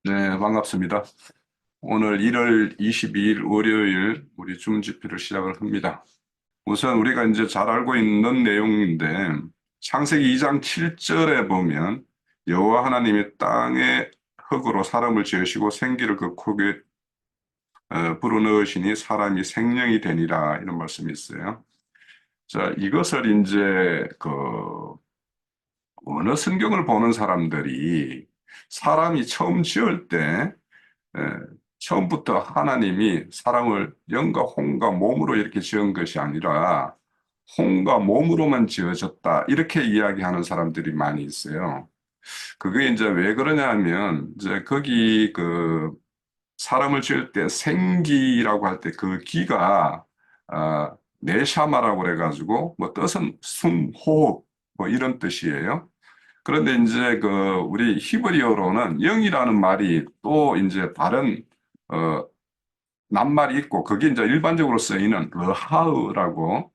네, 반갑습니다. 오늘 1월 22일 월요일 우리 주문집회를 시작을 합니다. 우선 우리가 이제 잘 알고 있는 내용인데 창세기 2장 7절에 보면 여호와 하나님이 땅에 흙으로 사람을 지으시고 생기를 그 속에 불어넣으시니 사람이 생명이 되니라 이런 말씀이 있어요. 자, 이것을 이제 어느 성경을 보는 사람들이 사람이 처음 지을 때 예, 처음부터 하나님이 사람을 영과 혼과 몸으로 이렇게 지은 것이 아니라 혼과 몸으로만 지어졌다. 이렇게 이야기하는 사람들이 많이 있어요. 그게 이제 왜 그러냐 하면, 이제 거기 사람을 지을 때 생기라고 할 때 그 기가, 네샤마라고 그래가지고, 뭐 뜻은 숨, 호흡, 뭐 이런 뜻이에요. 그런데 이제 우리 히브리어로는 영이라는 말이 또 이제 다른 어, 낱말이 있고 그게 이제 일반적으로 쓰이는 르하으라고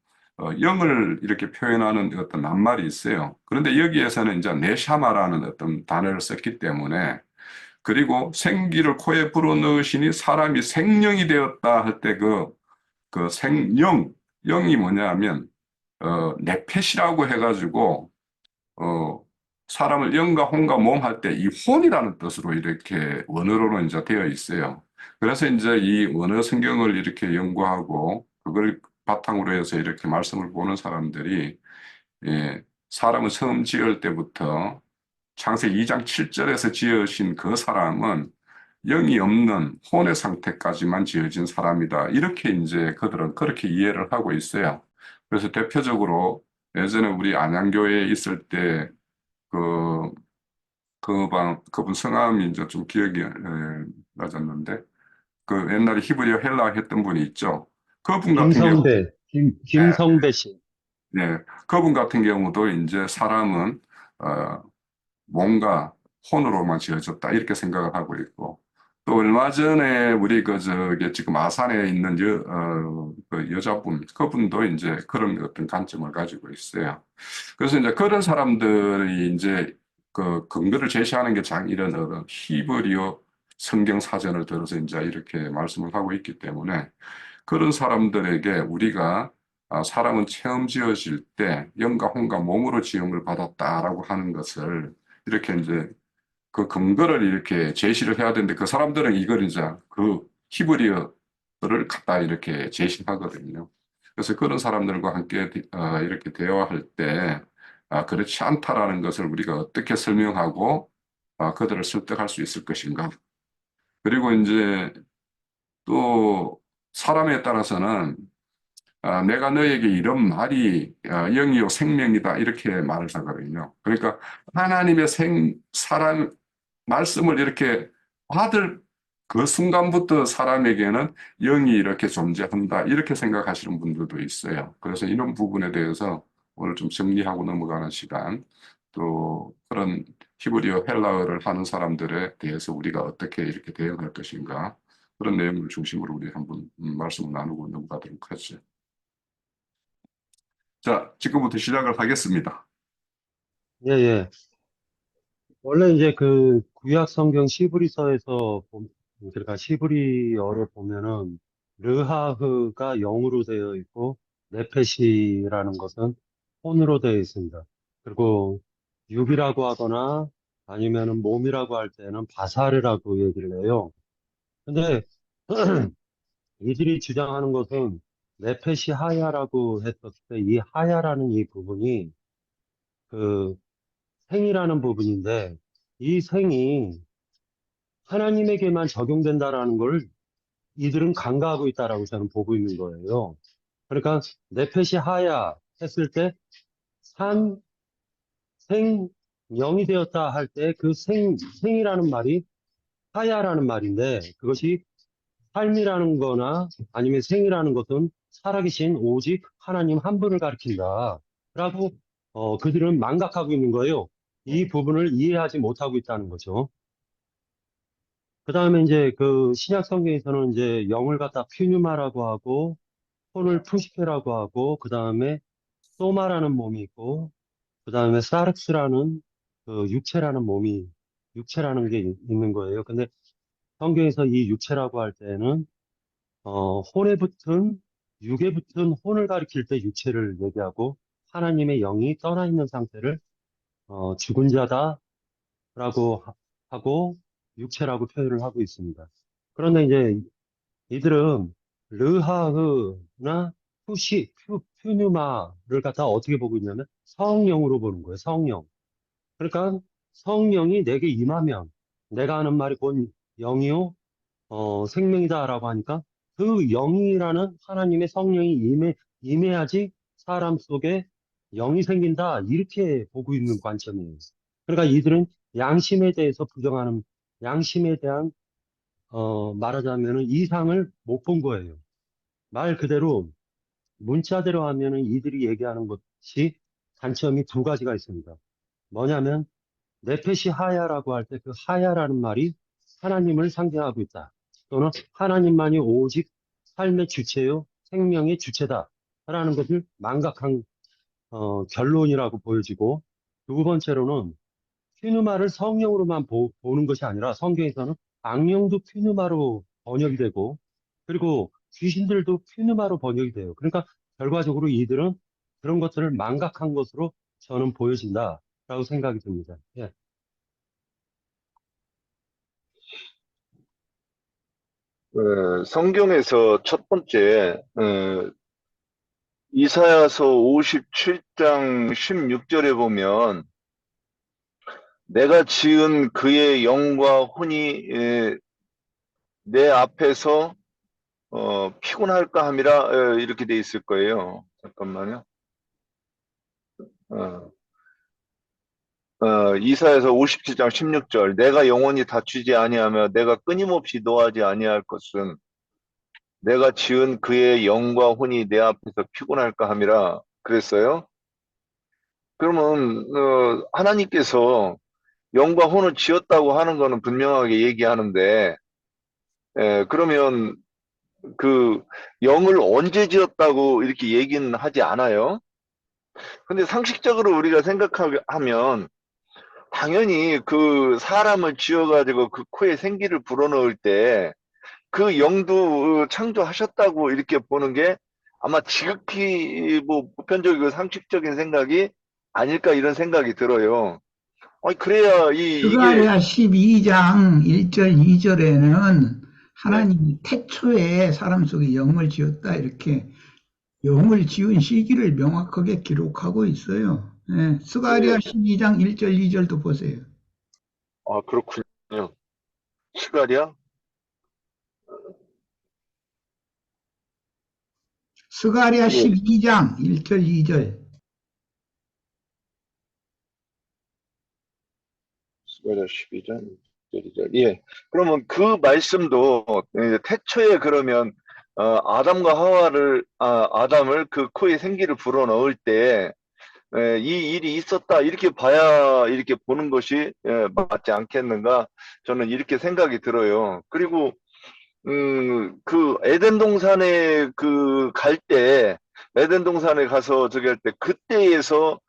영을 이렇게 표현하는 어떤 낱말이 있어요. 그런데 여기에서는 이제 네샤마라는 어떤 단어를 썼기 때문에 그리고 생기를 코에 불어넣으시니 사람이 생령이 되었다 할 때 그 생령, 영이 뭐냐 하면 네펫이라고 해가지고 어, 사람을 영과 혼과 몸 할 때 이 혼이라는 뜻으로 이렇게 원어로는 이제 되어 있어요. 그래서 이제 이 원어 성경을 이렇게 연구하고 그걸 바탕으로 해서 이렇게 말씀을 보는 사람들이 사람을 처음 지을 때부터 창세기 2장 7절에서 지으신 그 사람은 영이 없는 혼의 상태까지만 지어진 사람이다. 이렇게 이제 그들은 그렇게 이해를 하고 있어요. 그래서 대표적으로 예전에 우리 안양교회에 있을 때 그, 그분 성함이 이제 좀 기억이 나졌는데, 그 옛날에 히브리어 헬라 했던 분이 있죠. 그분 같은 경우, 예, 김성배 씨. 예, 그분 같은 경우도 이제 사람은, 어, 몸과 혼으로만 지어졌다. 이렇게 생각을 하고 있고, 또 얼마 전에 우리 저기 지금 아산에 있는 그 여자분, 그분도 이제 그런 어떤 관점을 가지고 있어요. 그래서 이제 그런 사람들이 이제 그 근거를 제시하는 게 이런 히브리어 성경 사전을 들어서 이제 이렇게 말씀을 하고 있기 때문에 그런 사람들에게 우리가 사람은 처음 지어질 때 영과 혼과 몸으로 지음을 받았다라고 하는 것을 이렇게 이제 그 근거를 이렇게 제시를 해야 되는데 그 사람들은 이걸 이제 그 히브리어를 갖다 이렇게 제시하거든요. 그래서 그런 사람들과 함께 이렇게 대화할 때 그렇지 않다라는 것을 우리가 어떻게 설명하고 그들을 설득할 수 있을 것인가. 그리고 이제 또 사람에 따라서는 내가 너에게 이런 말이 영이요 생명이다 이렇게 말을 하거든요. 그러니까 하나님의 사람 말씀을 이렇게 받을 그 순간부터 사람에게는 영이 이렇게 존재한다 이렇게 생각하시는 분들도 있어요. 그래서 이런 부분에 대해서 오늘 좀 정리하고 넘어가는 시간 또 그런 히브리어 헬라어를 하는 사람들에 대해서 우리가 어떻게 이렇게 대응할 것인가 그런 내용을 중심으로 우리 한번 말씀을 나누고 넘어가도록 하죠. 자, 지금부터 시작을 하겠습니다. 예, 예. 원래 이제 그 구약 성경 시브리서에서 그러니까 시브리어를 보면은 르하흐가 영으로 되어 있고 네페시라는 것은 혼으로 되어 있습니다. 그리고 육이라고 하거나 아니면은 몸이라고 할 때는 바사르라고 얘기를 해요. 근데 이들이 주장하는 것은 네페시 하야라고 했었을 때 이 하야라는 이 부분이 그 생이라는 부분인데 이 생이 하나님에게만 적용된다라는 걸 이들은 간과하고 있다라고 저는 보고 있는 거예요. 그러니까 네페시 하야 했을 때 산, 생, 영이 되었다 할 때 그 생이라는 말이 하야라는 말인데 그것이 삶이라는 거나 아니면 생이라는 것은 살아계신 오직 하나님 한 분을 가리킨다. 라고 그들은 망각하고 있는 거예요. 이 부분을 이해하지 못하고 있다는 거죠. 그 다음에 이제 그 신약 성경에서는 이제 영을 갖다 퓨뉴마라고 하고 혼을 푸시페라고 하고 그 다음에 소마라는 몸이 있고 그 다음에 사르스라는 그 육체라는 몸이 육체라는 게 있는 거예요. 근데 성경에서 이 육체라고 할 때는 혼에 붙은 육에 붙은 혼을 가리킬 때 육체를 얘기하고 하나님의 영이 떠나 있는 상태를 죽은 자다라고 하고 육체라고 표현을 하고 있습니다. 그런데 이제 이들은 르하흐나 퓨누마를 갖다 어떻게 보고 있냐면 성령으로 보는 거예요. 성령. 그러니까 성령이 내게 임하면 내가 하는 말이 곧 영이요 생명이다라고 하니까 그 영이라는 하나님의 성령이 임해야지 사람 속에 영이 생긴다. 이렇게 보고 있는 관점이에요. 그러니까 이들은 양심에 대해서 부정하는, 양심에 대한, 말하자면은 이상을 못 본 거예요. 말 그대로, 문자대로 하면은 이들이 얘기하는 것이 단점이 두 가지가 있습니다. 뭐냐면, 네페시 하야라고 할 때 그 하야라는 말이 하나님을 상징하고 있다. 또는 하나님만이 오직 삶의 주체요, 생명의 주체다. 라는 것을 망각한 결론이라고 보여지고, 두 번째로는 퓨누마를 성령으로만 보는 것이 아니라 성경에서는 악령도 퓨누마로 번역이 되고, 그리고 귀신들도 퓨누마로 번역이 돼요. 그러니까 결과적으로 이들은 그런 것들을 망각한 것으로 저는 보여진다라고 생각이 듭니다. 예. 성경에서 첫 번째, 이사야서 57장 16절에 보면, 내가 지은 그의 영과 혼이 내 앞에서 피곤할까 함이라 이렇게 돼 있을 거예요. 잠깐만요. 어, 이사야서 57장 16절, 내가 영원히 다치지 아니하며 내가 끊임없이 노하지 아니할 것은 내가 지은 그의 영과 혼이 내 앞에서 피곤할까 함이라 그랬어요. 그러면 하나님께서 영과 혼을 지었다고 하는 거는 분명하게 얘기하는데, 그러면 그 영을 언제 지었다고 이렇게 얘기는 하지 않아요. 근데 상식적으로 우리가 생각하면 당연히 그 사람을 지어가지고 그 코에 생기를 불어넣을 때 그 영도 창조하셨다고 이렇게 보는 게 아마 지극히 뭐 보편적이고 상식적인 생각이 아닐까 이런 생각이 들어요. 아니 그래야 이게 스가랴 12장 1절 2절에는 네. 하나님이 태초에 사람 속에 영을 지었다 이렇게 영을 지은 시기를 명확하게 기록하고 있어요. 네, 스가랴 12장 1절 2절도 보세요. 아 그렇군요. 스가랴 스가랴 예. 12장 1절 2절. 스가랴 12장 1절. 예. 그러면 그 말씀도 태초에 그러면 아담과 하와를 아담을 그 코에 생기를 불어넣을 때 이 일이 있었다 이렇게 봐야 이렇게 보는 것이 맞지 않겠는가 저는 이렇게 생각이 들어요. 그리고 그 에덴 동산에 그 갈 때 에덴 동산에 가서 저기 할 때 그때에서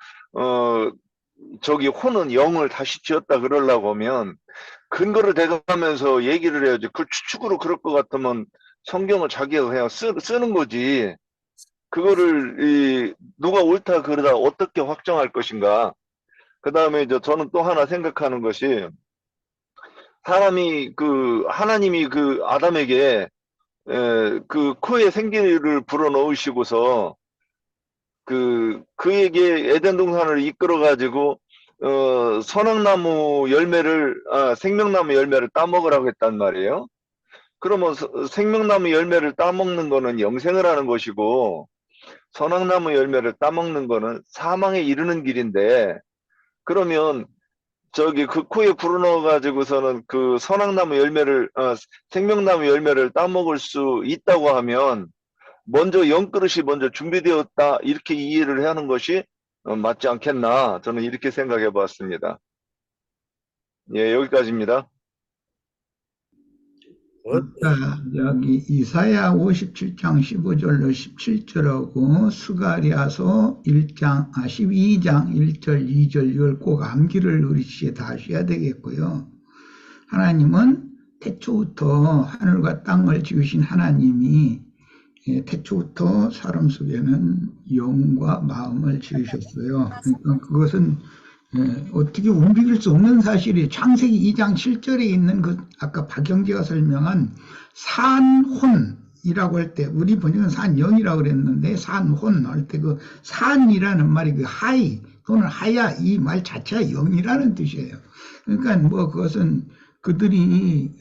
저기 혼은 영을 다시 지었다 그러려고 하면 근거를 대가면서 얘기를 해야지. 그 추측으로 그럴 것 같으면 성경을 자기가 그냥 쓰는 거지. 그거를 누가 옳다 그러다 어떻게 확정할 것인가. 그 다음에 이제 저는 또 하나 생각하는 것이 사람이 그 하나님이 그 아담에게 그 코에 생기를 불어넣으시고서 그에게 에덴 동산을 이끌어 가지고 선악나무 열매를 생명나무 열매를 따먹으라고 했단 말이에요. 그러면 생명나무 열매를 따먹는 거는 영생을 하는 것이고 선악나무 열매를 따먹는 거는 사망에 이르는 길인데 그러면 저기 그 코에 불어넣어 가지고서는 그 선악나무 열매를 생명나무 열매를 따먹을 수 있다고 하면 먼저 영그릇이 먼저 준비되었다 이렇게 이해를 하는 것이 맞지 않겠나 저는 이렇게 생각해 봤습니다. 예, 여기까지입니다. 자, 여기 이사야 57장 15절로 17절하고 스가랴서 12장 1절 2절 이걸 꼭 암기를 우리 시에 다 하셔야 되겠고요. 하나님은 태초부터 하늘과 땅을 지으신 하나님이 태초부터 사람 속에는 영과 마음을 지으셨어요. 그러니까 그것은 어떻게 움직일 수 없는 사실이 창세기 2장 7절에 있는 그 아까 박영재가 설명한 산혼이라고 할 때 우리 번역은 산영이라고 그랬는데 산혼 할 때 그 산이라는 말이 그 하이 또는 하야 이 말 자체가 영이라는 뜻이에요. 그러니까 뭐 그것은 그들이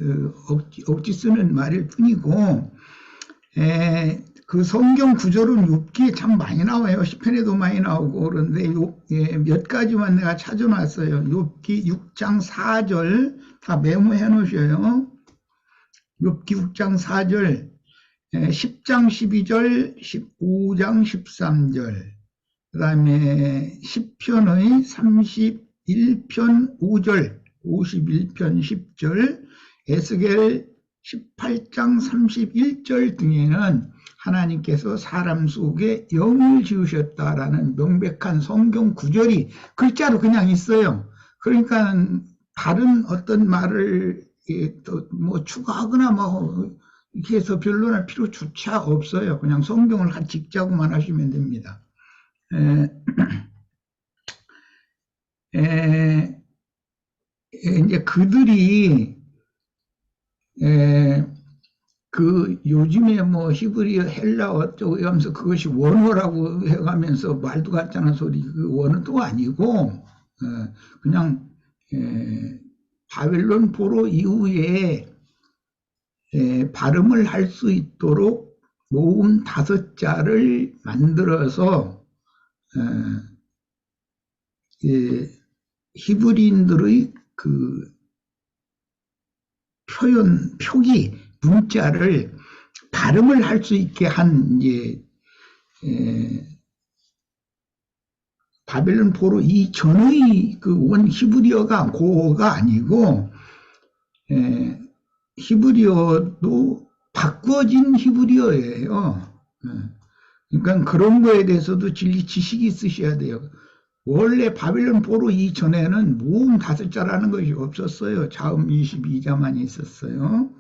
억지 쓰는 말일 뿐이고 그 성경 구절은 욥기에 참 많이 나와요. 시편에도 많이 나오고 그런데 몇 가지만 내가 찾아놨어요. 욥기 6장 4절 다 메모해 놓으셔요. 욥기 6장 4절 10장 12절 15장 13절 그 다음에 시편의 31편 5절 51편 10절 에스겔 18장 31절 등에는 하나님께서 사람 속에 영을 지으셨다라는 명백한 성경 구절이 글자로 그냥 있어요. 그러니까 다른 어떤 말을 뭐 추가하거나 뭐 이렇게 해서 변론할 필요조차 없어요. 그냥 성경을 같이 읽자고만 하시면 됩니다. 이제 그들이 그 요즘에 뭐 히브리어 헬라어 쪽에 하면서 그것이 원어라고 해가면서 말도 같잖아 소리. 그 원어도 아니고 그냥 바벨론 포로 이후에 발음을 할 수 있도록 모음 5자를 만들어서 히브리인들의 그 표기 문자를 발음을 할 수 있게 한 이제 바벨론 포로 이전의 그 원 히브리어가 고어가 아니고 히브리어도 바꿔진 히브리어예요. 그러니까 그런 거에 대해서도 진리 지식이 있으셔야 돼요. 원래 바벨론 포로 이전에는 모음 5자라는 것이 없었어요. 자음 22자만 있었어요.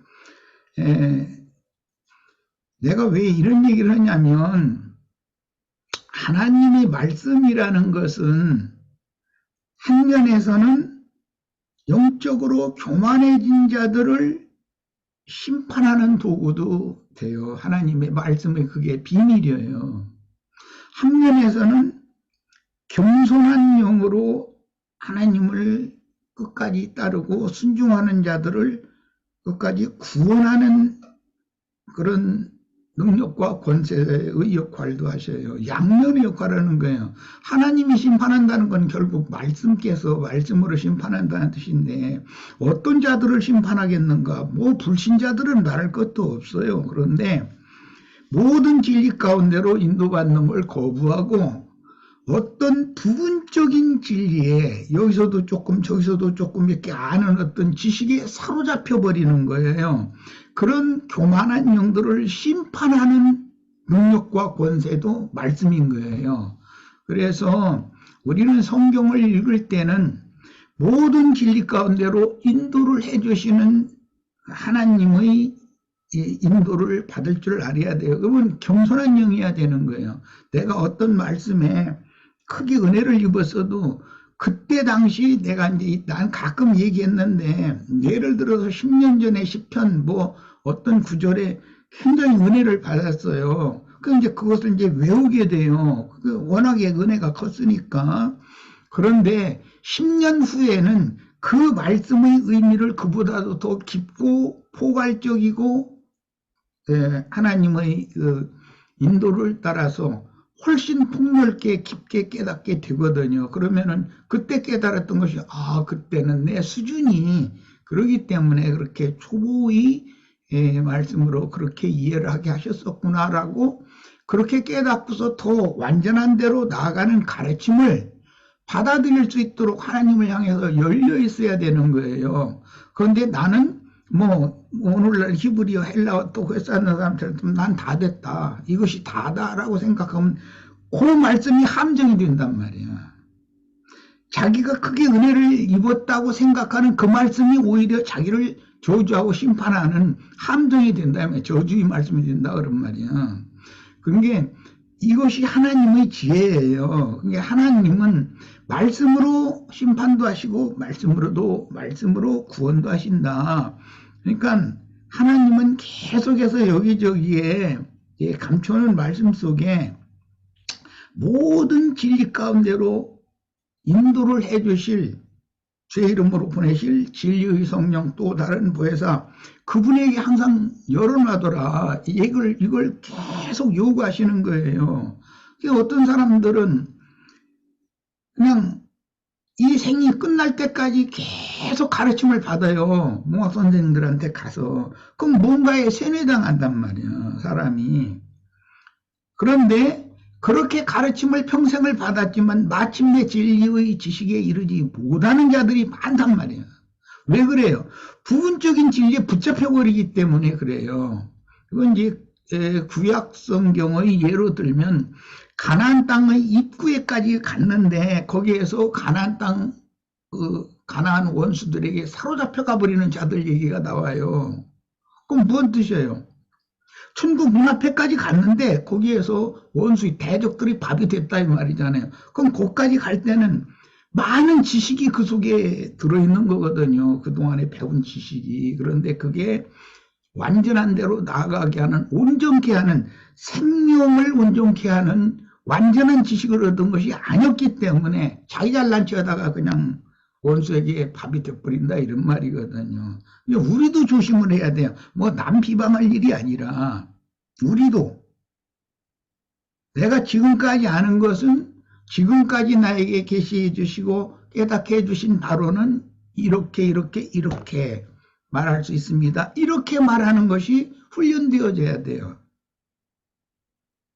내가 왜 이런 얘기를 하냐면 하나님의 말씀이라는 것은 한 면에서는 영적으로 교만해진 자들을 심판하는 도구도 돼요. 하나님의 말씀의 그게 비밀이에요. 한 면에서는 겸손한 영으로 하나님을 끝까지 따르고 순종하는 자들을 끝까지 구원하는 그런 능력과 권세의 역할도 하셔요. 양면의 역할을 하는 거예요. 하나님이 심판한다는 건 결국 말씀께서 말씀으로 심판한다는 뜻인데 어떤 자들을 심판하겠는가? 뭐 불신자들은 말할 것도 없어요. 그런데 모든 진리 가운데로 인도받는 걸 거부하고 어떤 부분적인 진리에 여기서도 조금 저기서도 조금 이렇게 아는 어떤 지식에 사로잡혀 버리는 거예요. 그런 교만한 영들을 심판하는 능력과 권세도 말씀인 거예요. 그래서 우리는 성경을 읽을 때는 모든 진리 가운데로 인도를 해주시는 하나님의 인도를 받을 줄 알아야 돼요. 그러면 겸손한 영이어야 되는 거예요. 내가 어떤 말씀에 크게 은혜를 입었어도 그때 당시 내가 이제 난 가끔 얘기했는데 예를 들어서 10년 전에 시편 뭐 어떤 구절에 굉장히 은혜를 받았어요. 그 이제 그것을 이제 외우게 돼요. 워낙에 은혜가 컸으니까. 그런데 10년 후에는 그 말씀의 의미를 그보다도 더 깊고 포괄적이고 하나님의 그 인도를 따라서 훨씬 폭넓게 깊게 깨닫게 되거든요. 그러면은 그때 깨달았던 것이 그때는 내 수준이 그러기 때문에 그렇게 초보의 말씀으로 그렇게 이해를 하게 하셨었구나라고 그렇게 깨닫고서 더 완전한 대로 나아가는 가르침을 받아들일 수 있도록 하나님을 향해서 열려 있어야 되는 거예요. 그런데 나는 뭐 오늘날 히브리어 헬라어 또 회사하는 사람처럼 난 다 됐다. 이것이 다다라고 생각하면 그 말씀이 함정이 된단 말이야. 자기가 크게 은혜를 입었다고 생각하는 그 말씀이 오히려 자기를 저주하고 심판하는 함정이 된다면 저주의 말씀이 된다 그런 말이야. 그게 이것이 하나님의 지혜예요. 그게 하나님은 말씀으로 심판도 하시고 말씀으로 구원도 하신다. 그러니까 하나님은 계속해서 여기저기에 감춰놓은 말씀 속에 모든 진리 가운데로 인도를 해주실 제 이름으로 보내실 진리의 성령 또 다른 보혜사 그분에게 항상 열어놔둬라. 이걸 계속 요구하시는 거예요. 어떤 사람들은 그냥 이 생이 끝날 때까지 계속 가르침을 받아요. 뭐 선생님들한테 가서. 그럼 뭔가에 세뇌당한단 말이야, 사람이. 그런데 그렇게 가르침을 평생을 받았지만 마침내 진리의 지식에 이르지 못하는 자들이 많단 말이에요. 왜 그래요? 부분적인 진리에 붙잡혀버리기 때문에 그래요. 이건 이제 구약 성경의 예로 들면 가나안 땅의 입구에까지 갔는데 거기에서 가나안 땅 가나안 원수들에게 사로잡혀 가버리는 자들 얘기가 나와요. 그럼 무슨 뜻이에요? 천국 문 앞에까지 갔는데 거기에서 원수의 대적들이 밥이 됐다 이 말이잖아요. 그럼 거기까지 갈 때는 많은 지식이 그 속에 들어있는 거거든요. 그동안에 배운 지식이. 그런데 그게 완전한 대로 나아가게 하는, 온전케 하는, 생명을 온전케 하는 완전한 지식을 얻은 것이 아니었기 때문에 자기 잘난 척하다가 그냥 원수에게 밥이 돼버린다 이런 말이거든요. 우리도 조심을 해야 돼요. 뭐 남 비방할 일이 아니라 우리도 내가 지금까지 아는 것은 지금까지 나에게 계시해 주시고 깨닫게 해주신 바로는 이렇게 말할 수 있습니다. 이렇게 말하는 것이 훈련되어져야 돼요.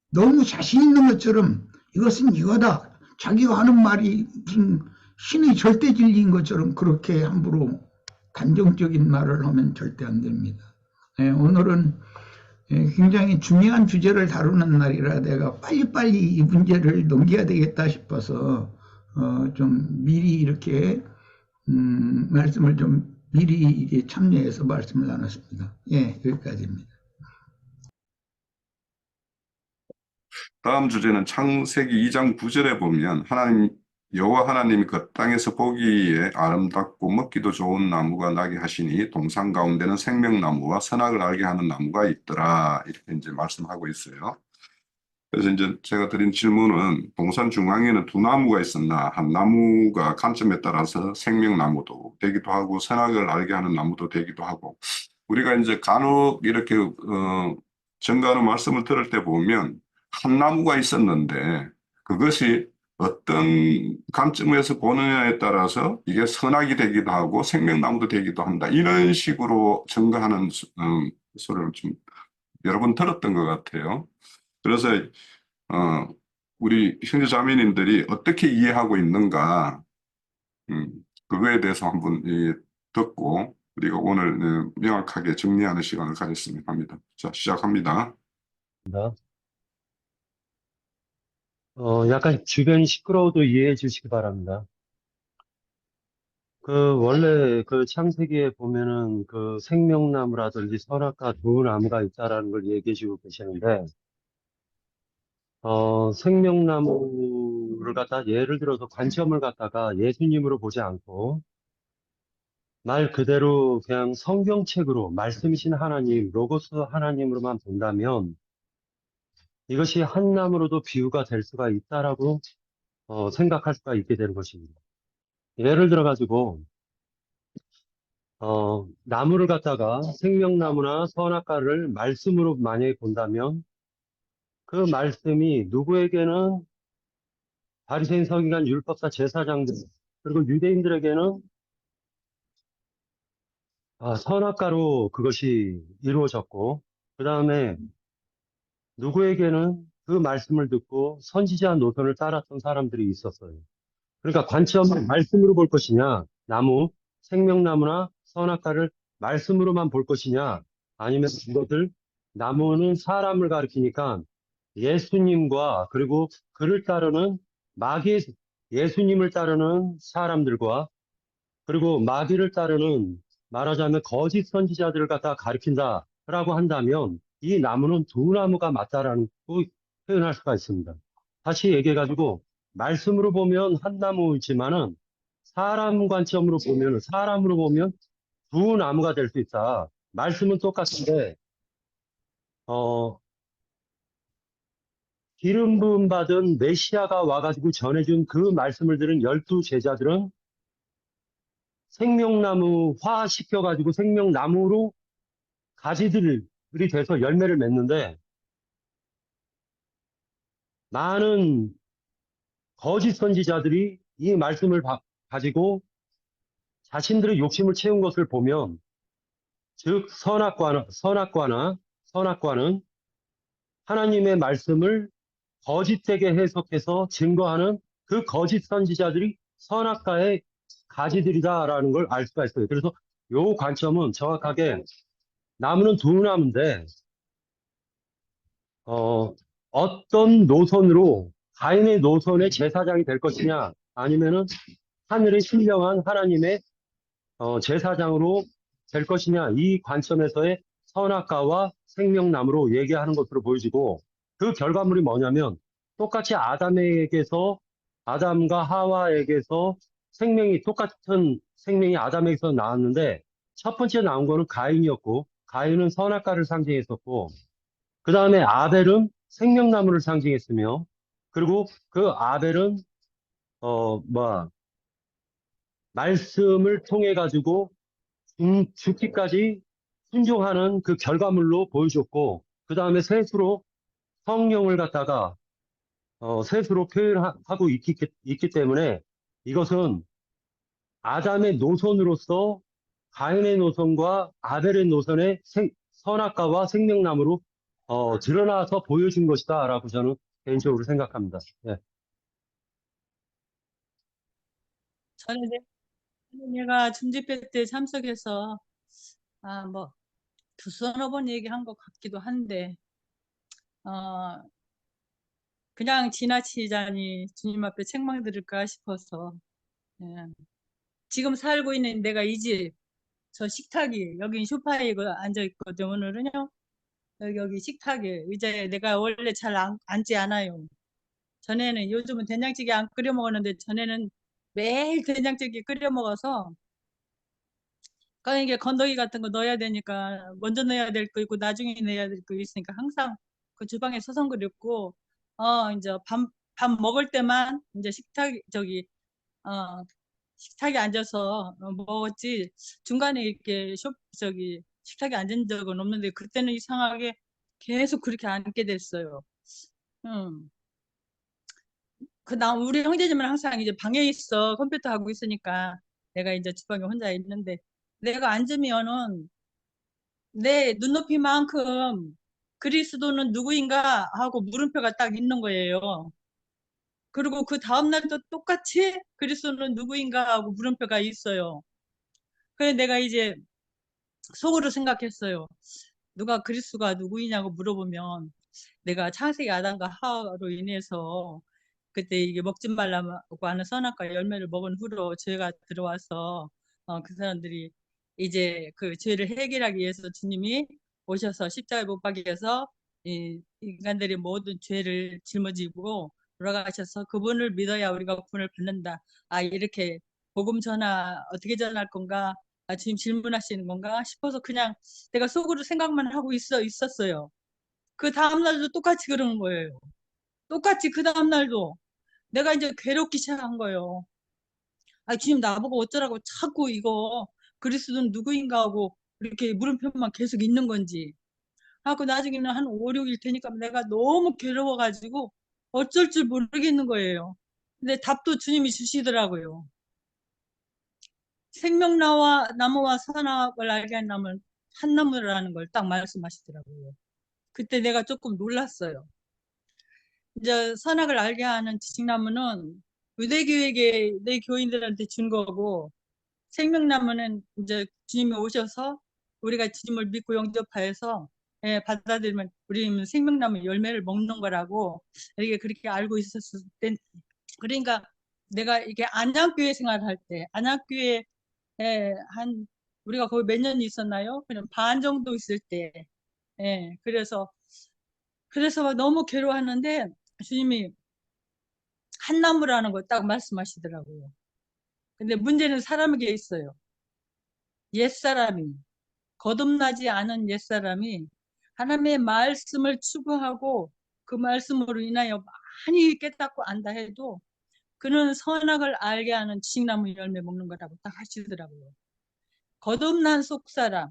너무 자신 있는 것처럼 이것은 이거다. 자기가 하는 말이 무슨 신의 절대 진리인 것처럼 그렇게 함부로 단정적인 말을 하면 절대 안 됩니다. 오늘은 굉장히 중요한 주제를 다루는 날이라 내가 빨리빨리 이 문제를 넘겨야 되겠다 싶어서 좀 미리 이렇게 말씀을 좀 미리 참여해서 말씀을 나눴습니다. 예, 여기까지입니다. 다음 주제는 창세기 2장 9절에 보면 여호와 하나님이 그 땅에서 보기에 아름답고 먹기도 좋은 나무가 나게 하시니 동산 가운데는 생명나무와 선악을 알게 하는 나무가 있더라. 이렇게 이제 말씀하고 있어요. 그래서 이제 제가 드린 질문은 동산 중앙에는 두 나무가 있었나, 한 나무가 관점에 따라서 생명나무도 되기도 하고 선악을 알게 하는 나무도 되기도 하고, 우리가 이제 간혹 이렇게 전가하는 말씀을 들을 때 보면 한 나무가 있었는데 그것이 어떤 관점에서 보느냐에 따라서 이게 선악이 되기도 하고 생명나무도 되기도 한다. 이런 식으로 전가하는 소리를 좀 여러 번 들었던 것 같아요. 그래서 우리 형제 자매님들이 어떻게 이해하고 있는가, 그거에 대해서 한번 듣고 우리가 오늘 명확하게 정리하는 시간을 가졌으면 합니다. 자, 시작합니다. 약간 주변이 시끄러워도 이해해 주시기 바랍니다. 원래 창세기에 보면은 생명나무라든지 선악과 좋은 나무가 있다라는 걸 얘기해 주고 계시는데, 생명나무를 갖다 예를 들어서 관점을 갖다가 예수님으로 보지 않고, 말 그대로 그냥 성경책으로 말씀이신 하나님, 로고스 하나님으로만 본다면, 이것이 한 나무로도 비유가 될 수가 있다라고 생각할 수가 있게 되는 것입니다. 예를 들어가지고, 나무를 갖다가 생명나무나 선악과를 말씀으로 만약에 본다면 그 말씀이 누구에게는 바리새인 서기관 율법사 제사장들 그리고 유대인들에게는 선악과로 그것이 이루어졌고 그 다음에 누구에게는 그 말씀을 듣고 선지자 노선을 따랐던 사람들이 있었어요. 그러니까 관점을 말씀으로 볼 것이냐, 생명나무나 선악과를 말씀으로만 볼 것이냐, 아니면 이것을 나무는 사람을 가리키니까 예수님과 그리고 그를 따르는 마귀의 예수님을 따르는 사람들과 그리고 마귀를 따르는 말하자면 거짓 선지자들을 갖다 가리킨다라고 한다면 이 나무는 두 나무가 맞다라는 거 표현할 수가 있습니다. 다시 얘기해가지고 말씀으로 보면 한 나무이지만은 사람 관점으로 보면 사람으로 보면 두 나무가 될 수 있다. 말씀은 똑같은데 기름 부음 받은 메시아가 와가지고 전해준 그 말씀을 들은 12제자들은 생명나무화 시켜가지고 생명나무로 가지들이 돼서 열매를 맺는데 많은 거짓 선지자들이 이 말씀을 가지고 자신들의 욕심을 채운 것을 보면 즉 선악과는 하나님의 말씀을 거짓되게 해석해서 증거하는 그 거짓 선지자들이 선악과의 가지들이다라는 걸 알 수가 있어요. 그래서 요 관점은 정확하게 나무는 두 나무인데 어떤 노선으로 가인의 노선의 제사장이 될 것이냐 아니면은 하늘의 신령한 하나님의 제사장으로 될 것이냐 이 관점에서의 선악과와 생명나무로 얘기하는 것으로 보여지고 그 결과물이 뭐냐면 똑같이 아담과 하와에게서 똑같은 생명이 아담에게서 나왔는데 첫 번째 나온 거는 가인이었고 가인은 선악과를 상징했었고 그 다음에 아벨은 생명나무를 상징했으며 그리고 그 아벨은 말씀을 통해 가지고 죽기까지 순종하는 그 결과물로 보여줬고 그 다음에 셋으로 성령을 갖다가 셋으로 표현하고 있기 때문에 이것은 아담의 노선으로서 가인의 노선과 아벨의 노선의 선악과와 생명나무로 드러나서 보여준 것이다라고 저는 개인적으로 생각합니다. 예. 전에 내가 중집회 때 참석해서 뭐 두서너 번 얘기한 것 같기도 한데 그냥 지나치자니 주님 앞에 책망 들을까 싶어서 예. 지금 살고 있는 내가 이 집 저 식탁이 여기 소파에 앉아 있거든. 오늘은요 여기 식탁에 의자에 내가 원래 잘 앉지 않아요. 전에는 요즘은 된장찌개 안 끓여 먹었는데 전에는 매일 된장찌개 끓여 먹어서 그러니까 이게 건더기 같은 거 넣어야 되니까 먼저 넣어야 될 거 있고 나중에 넣어야 될 거 있으니까 항상 그 주방에 서성거렸고 이제 밥 먹을 때만 이제 식탁에 앉아서 먹었지 중간에 이렇게 식탁에 앉은 적은 없는데 그때는 이상하게 계속 그렇게 앉게 됐어요. 우리 형제님은 항상 이제 방에 있어 컴퓨터 하고 있으니까 내가 이제 주방에 혼자 있는데 내가 앉으면은 내 눈높이만큼 그리스도는 누구인가 하고 물음표가 딱 있는 거예요. 그리고 그 다음날도 똑같이 그리스도는 누구인가 하고 물음표가 있어요. 그래서 내가 이제 속으로 생각했어요. 누가 그리스도가 누구이냐고 물어보면 내가 창세기 아담과 하와로 인해서 그때 이게 먹지 말라고 하는 선악과 열매를 먹은 후로 죄가 들어와서 그 사람들이 이제 그 죄를 해결하기 위해서 주님이 오셔서 십자가에 못 박여서 인간들의 모든 죄를 짊어지고 돌아가셔서 그분을 믿어야 우리가 구원을 받는다. 이렇게 복음 전하 어떻게 전할 건가? 지금 질문하시는 건가 싶어서 그냥 내가 속으로 생각만 하고 있었어요. 그 다음날도 똑같이 그러는 거예요. 똑같이 그 다음날도 내가 이제 괴롭기 시작한 거예요. 주님 나보고 어쩌라고 자꾸 이거 그리스도는 누구인가 하고 이렇게 물음표만 계속 있는 건지 하고 나중에는 한 5, 6일 되니까 내가 너무 괴로워가지고 어쩔 줄 모르겠는 거예요. 근데 답도 주님이 주시더라고요. 나무와 선악을 알게 한 나무는 한 나무라는 걸 딱 말씀하시더라고요. 그때 내가 조금 놀랐어요. 이제 선악을 알게 하는 지식나무는 유대교에게 내 교인들한테 준 거고 생명나무는 이제 주님이 오셔서 우리가 주님을 믿고 영접하여서 받아들이면 우리는 생명나무 열매를 먹는 거라고 이렇게 그렇게 알고 있었을 때 그러니까 내가 이게 안양교회 생활할 때, 안양교회에 우리가 거기 몇 년 있었나요? 그냥 반 정도 있을 때, 예, 그래서 막 너무 괴로웠는데, 주님이 한나무라는 걸 딱 말씀하시더라고요. 근데 문제는 사람에게 있어요. 옛사람이, 거듭나지 않은 옛사람이 하나님의 말씀을 추구하고 그 말씀으로 인하여 많이 깨닫고 안다 해도 그는 선악을 알게 하는 지식나무 열매 먹는 거라고 딱 하시더라고요. 거듭난 속사람,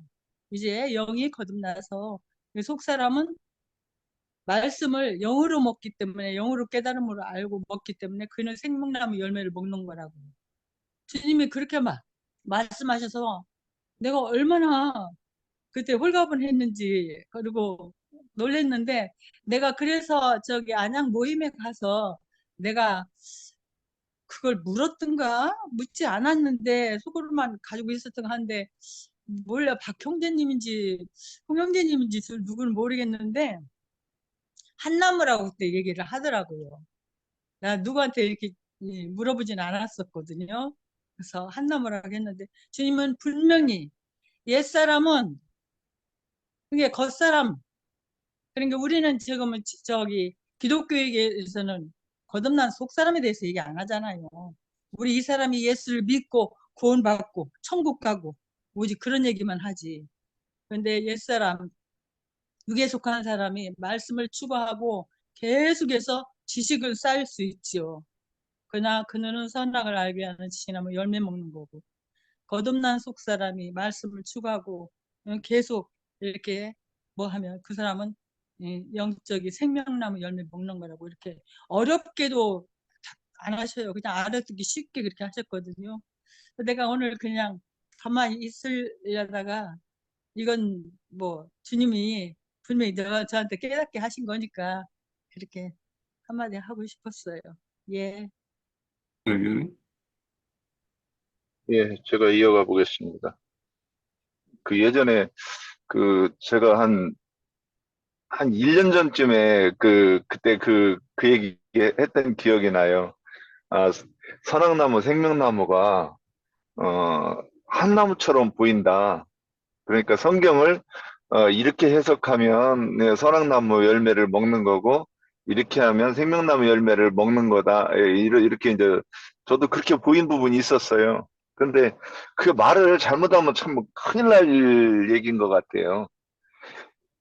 이제 영이 거듭나서 그 속사람은 말씀을 영으로 먹기 때문에, 영으로 깨달음으로 알고 먹기 때문에 그는 생명나무 열매를 먹는 거라고. 주님이 그렇게 말씀하셔서 내가 얼마나 그때 홀가분했는지, 그리고 놀랬는데, 내가 그래서 저기 안양 모임에 가서 내가 그걸 물었던가 묻지 않았는데 속으로만 가지고 있었던 한데, 몰라 박형제님인지 홍형제님인지 누구는 모르겠는데 한나무라고 그때 얘기를 하더라고요. 나 누구한테 이렇게 물어보진 않았었거든요. 그래서 한나무라고 했는데 주님은 분명히 옛사람은 그게 겉사람, 그러니까 우리는 지금은 저기 기독교에서는 거듭난 속사람에 대해서 얘기 안 하잖아요. 우리 이 사람이 예수를 믿고 구원받고 천국 가고 오직 그런 얘기만 하지. 그런데 옛사람, 육에 속한 사람이 말씀을 추구하고 계속해서 지식을 쌓을 수 있지요. 그러나 그는 선악을 알게 하는 지식나무 열매 먹는 거고, 거듭난 속사람이 말씀을 추구하고 계속 이렇게 뭐 하면 그 사람은 영적인 생명나무 열매 먹는 거라고 이렇게 어렵게도 안 하셔요. 그냥 알아듣기 쉽게 그렇게 하셨거든요. 내가 오늘 그냥 가만히 있으려다가 이건 뭐 주님이 분명히 내가 저한테 깨닫게 하신 거니까 그렇게 한마디 하고 싶었어요. 예. 여기 예, 제가 이어가 보겠습니다. 그 예전에 제가 한 1년 전쯤에 그때 그 얘기 했던 기억이 나요. 아, 선악나무, 생명나무가, 한 나무처럼 보인다. 그러니까 성경을, 이렇게 해석하면 네, 선악나무 열매를 먹는 거고, 이렇게 하면 생명나무 열매를 먹는 거다. 예, 이렇게 이제, 저도 그렇게 보인 부분이 있었어요. 근데 그 말을 잘못하면 참 큰일 날 얘기인 것 같아요.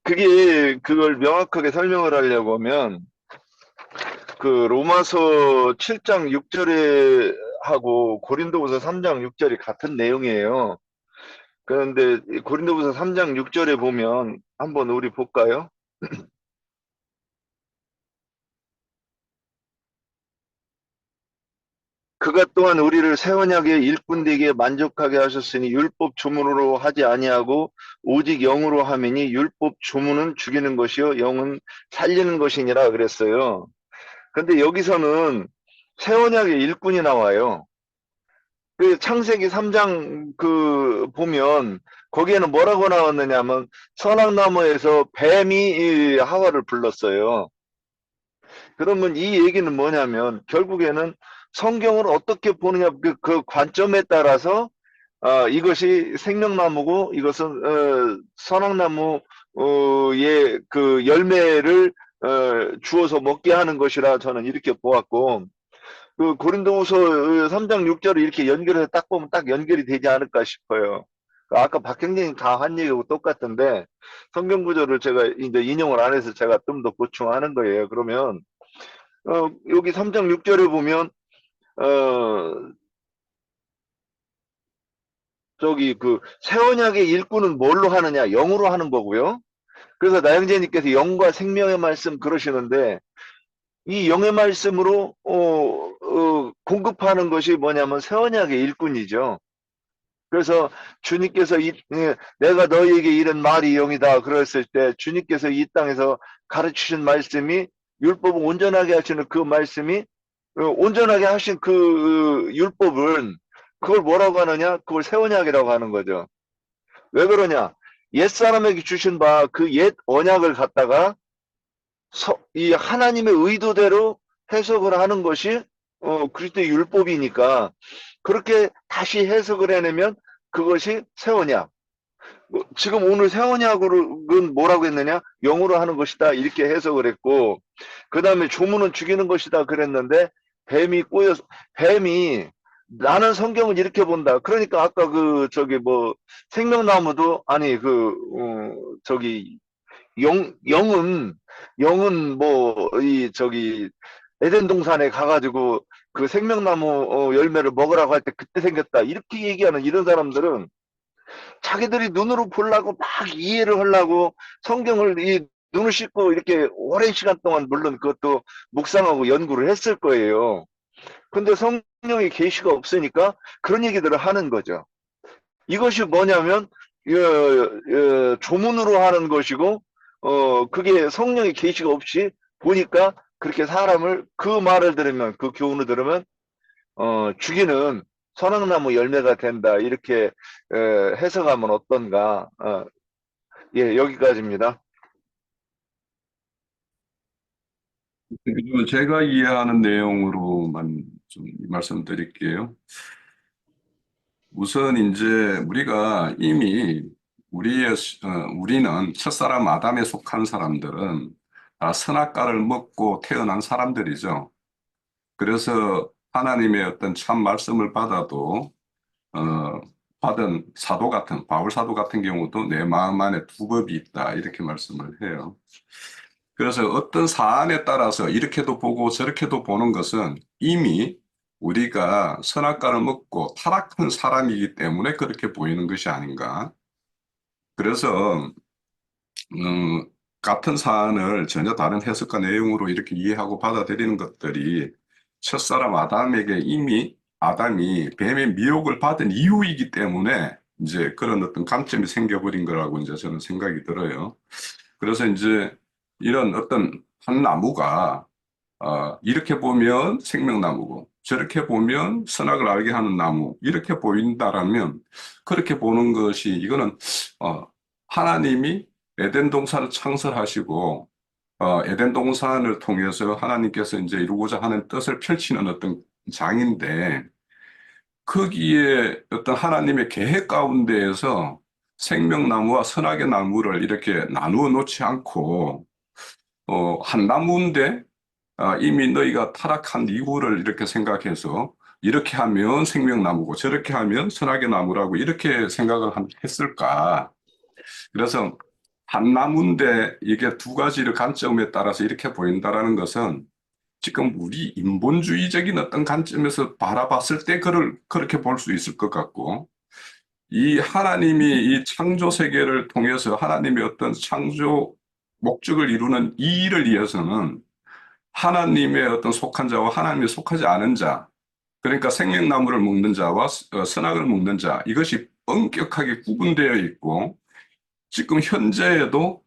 그걸 명확하게 설명을 하려고 하면, 그 로마서 7장 6절에 하고 고린도후서 3장 6절이 같은 내용이에요. 그런데 고린도후서 3장 6절에 보면 한번 우리 볼까요? 그가 또한 우리를 새 언약의 일꾼 되게 만족하게 하셨으니 율법 주문으로 하지 아니하고 오직 영으로 하매니 율법 주문은 죽이는 것이요 영은 살리는 것이니라 그랬어요. 근데 여기서는 새 언약의 일꾼이 나와요. 그 창세기 3장 보면 거기에는 뭐라고 나왔느냐면 선악나무에서 뱀이 이 하와를 불렀어요. 그러면 이 얘기는 뭐냐면 결국에는 성경을 어떻게 보느냐 그 관점에 따라서 이것이 생명나무고 이것은 선악나무의 그 열매를 주어서 먹게 하는 것이라 저는 이렇게 보았고, 그 고린도후서 3장 6절을 이렇게 연결해서 딱 보면 딱 연결이 되지 않을까 싶어요. 아까 박형진이 다 한 얘기하고 똑같은데 성경 구절을 제가 이제 인용을 안 해서 제가 좀 더 보충하는 거예요. 그러면 여기 3장 6절에 보면 저기 새 언약의 일꾼은 뭘로 하느냐? 영으로 하는 거고요. 그래서 나영재님께서 영과 생명의 말씀 그러시는데 이 영의 말씀으로 공급하는 것이 뭐냐면 새 언약의 일꾼이죠. 그래서 주님께서 내가 너희에게 이른 말이 영이다 그랬을 때 주님께서 이 땅에서 가르치신 말씀이 율법을 온전하게 하시는 그 말씀이 온전하게 하신 그 율법은 그걸 뭐라고 하느냐? 그걸 새 언약이라고 하는 거죠. 왜 그러냐? 옛사람에게 주신 바 그 옛 언약을 갖다가 이 하나님의 의도대로 해석을 하는 것이 그리스도의 율법이니까 그렇게 다시 해석을 해내면 그것이 새 언약. 지금 오늘 새 언약은 뭐라고 했느냐? 영으로 하는 것이다. 이렇게 해석을 했고, 그 다음에 조문은 죽이는 것이다. 그랬는데, 뱀이, 나는 성경을 이렇게 본다. 그러니까 아까 생명나무도, 아니, 영은 에덴 동산에 가가지고 그 생명나무 열매를 먹으라고 할 때 그때 생겼다. 이렇게 얘기하는 이런 사람들은 자기들이 눈으로 보려고 막 이해를 하려고 성경을 눈을 씻고 이렇게 오랜 시간 동안 물론 그것도 묵상하고 연구를 했을 거예요. 근데 성령의 계시가 없으니까 그런 얘기들을 하는 거죠. 이것이 뭐냐면 조문으로 하는 것이고 그게 성령의 계시가 없이 보니까 그렇게 사람을 그 말을 들으면 그 교훈을 들으면 죽이는 선악나무 열매가 된다. 이렇게 해석하면 어떤가? 예, 여기까지입니다. 그리고 제가 이해하는 내용으로만 좀 말씀드릴게요. 우선 이제 우리가 이미 우리는 첫사람 아담에 속한 사람들은 다 선악과를 먹고 태어난 사람들이죠. 그래서 하나님의 어떤 참 말씀을 받아도 받은 바울 사도 같은 경우도 내 마음 안에 두 법이 있다 이렇게 말씀을 해요. 그래서 어떤 사안에 따라서 이렇게도 보고 저렇게도 보는 것은 이미 우리가 선악과를 먹고 타락한 사람이기 때문에 그렇게 보이는 것이 아닌가. 그래서 같은 사안을 전혀 다른 해석과 내용으로 이렇게 이해하고 받아들이는 것들이 첫사람 아담에게 이미 아담이 뱀의 미혹을 받은 이유이기 때문에 이제 그런 어떤 관점이 생겨버린 거라고 이제 저는 생각이 들어요. 그래서 이제 이런 어떤 한 나무가 이렇게 보면 생명나무고 저렇게 보면 선악을 알게 하는 나무 이렇게 보인다라면 그렇게 보는 것이 이거는 하나님이 에덴 동산을 창설하시고 에덴 동산을 통해서 하나님께서 이제 이루고자 하는 뜻을 펼치는 어떤 장인데 거기에 어떤 하나님의 계획 가운데에서 생명나무와 선악의 나무를 이렇게 나누어 놓지 않고 한 나무인데 이미 너희가 타락한 이유를 이렇게 생각해서 이렇게 하면 생명나무고 저렇게 하면 선악의 나무라고 이렇게 생각을 했을까? 그래서 한 나무인데 이게 두 가지의 관점에 따라서 이렇게 보인다라는 것은 지금 우리 인본주의적인 어떤 관점에서 바라봤을 때 그렇게 볼 수 있을 것 같고 이 하나님이 이 창조 세계를 통해서 하나님의 어떤 창조 목적을 이루는 이 일을 위해서는 하나님의 어떤 속한 자와 하나님의 속하지 않은 자, 그러니까 생명나무를 먹는 자와 선악을 먹는 자, 이것이 엄격하게 구분되어 있고, 지금 현재에도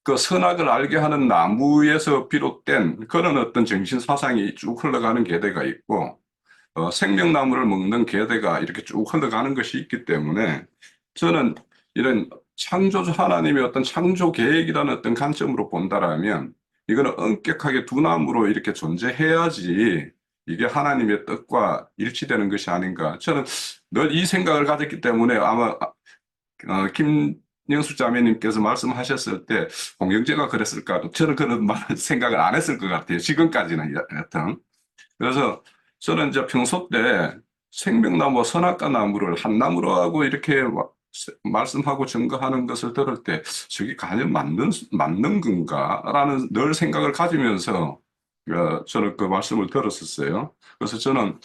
그 선악을 알게 하는 나무에서 비롯된 그런 어떤 정신 사상이 쭉 흘러가는 계대가 있고, 생명나무를 먹는 계대가 이렇게 쭉 흘러가는 것이 있기 때문에 저는 이런 창조주 하나님의 어떤 창조 계획이라는 어떤 관점으로 본다라면 이거는 엄격하게 두 나무로 이렇게 존재해야지 이게 하나님의 뜻과 일치되는 것이 아닌가. 저는 늘 이 생각을 가졌기 때문에 아마 김영수 자매님께서 말씀하셨을 때 공경제가 그랬을까? 저는 그런 생각을 안 했을 것 같아요. 지금까지는 여튼. 그래서 저는 이제 평소 때 생명나무와 선악과 나무를 한 나무로 하고 이렇게 말씀하고 증거하는 것을 들을 때 저게 과연 맞는 건가라는 늘 생각을 가지면서 저는 그 말씀을 들었었어요. 그래서 저는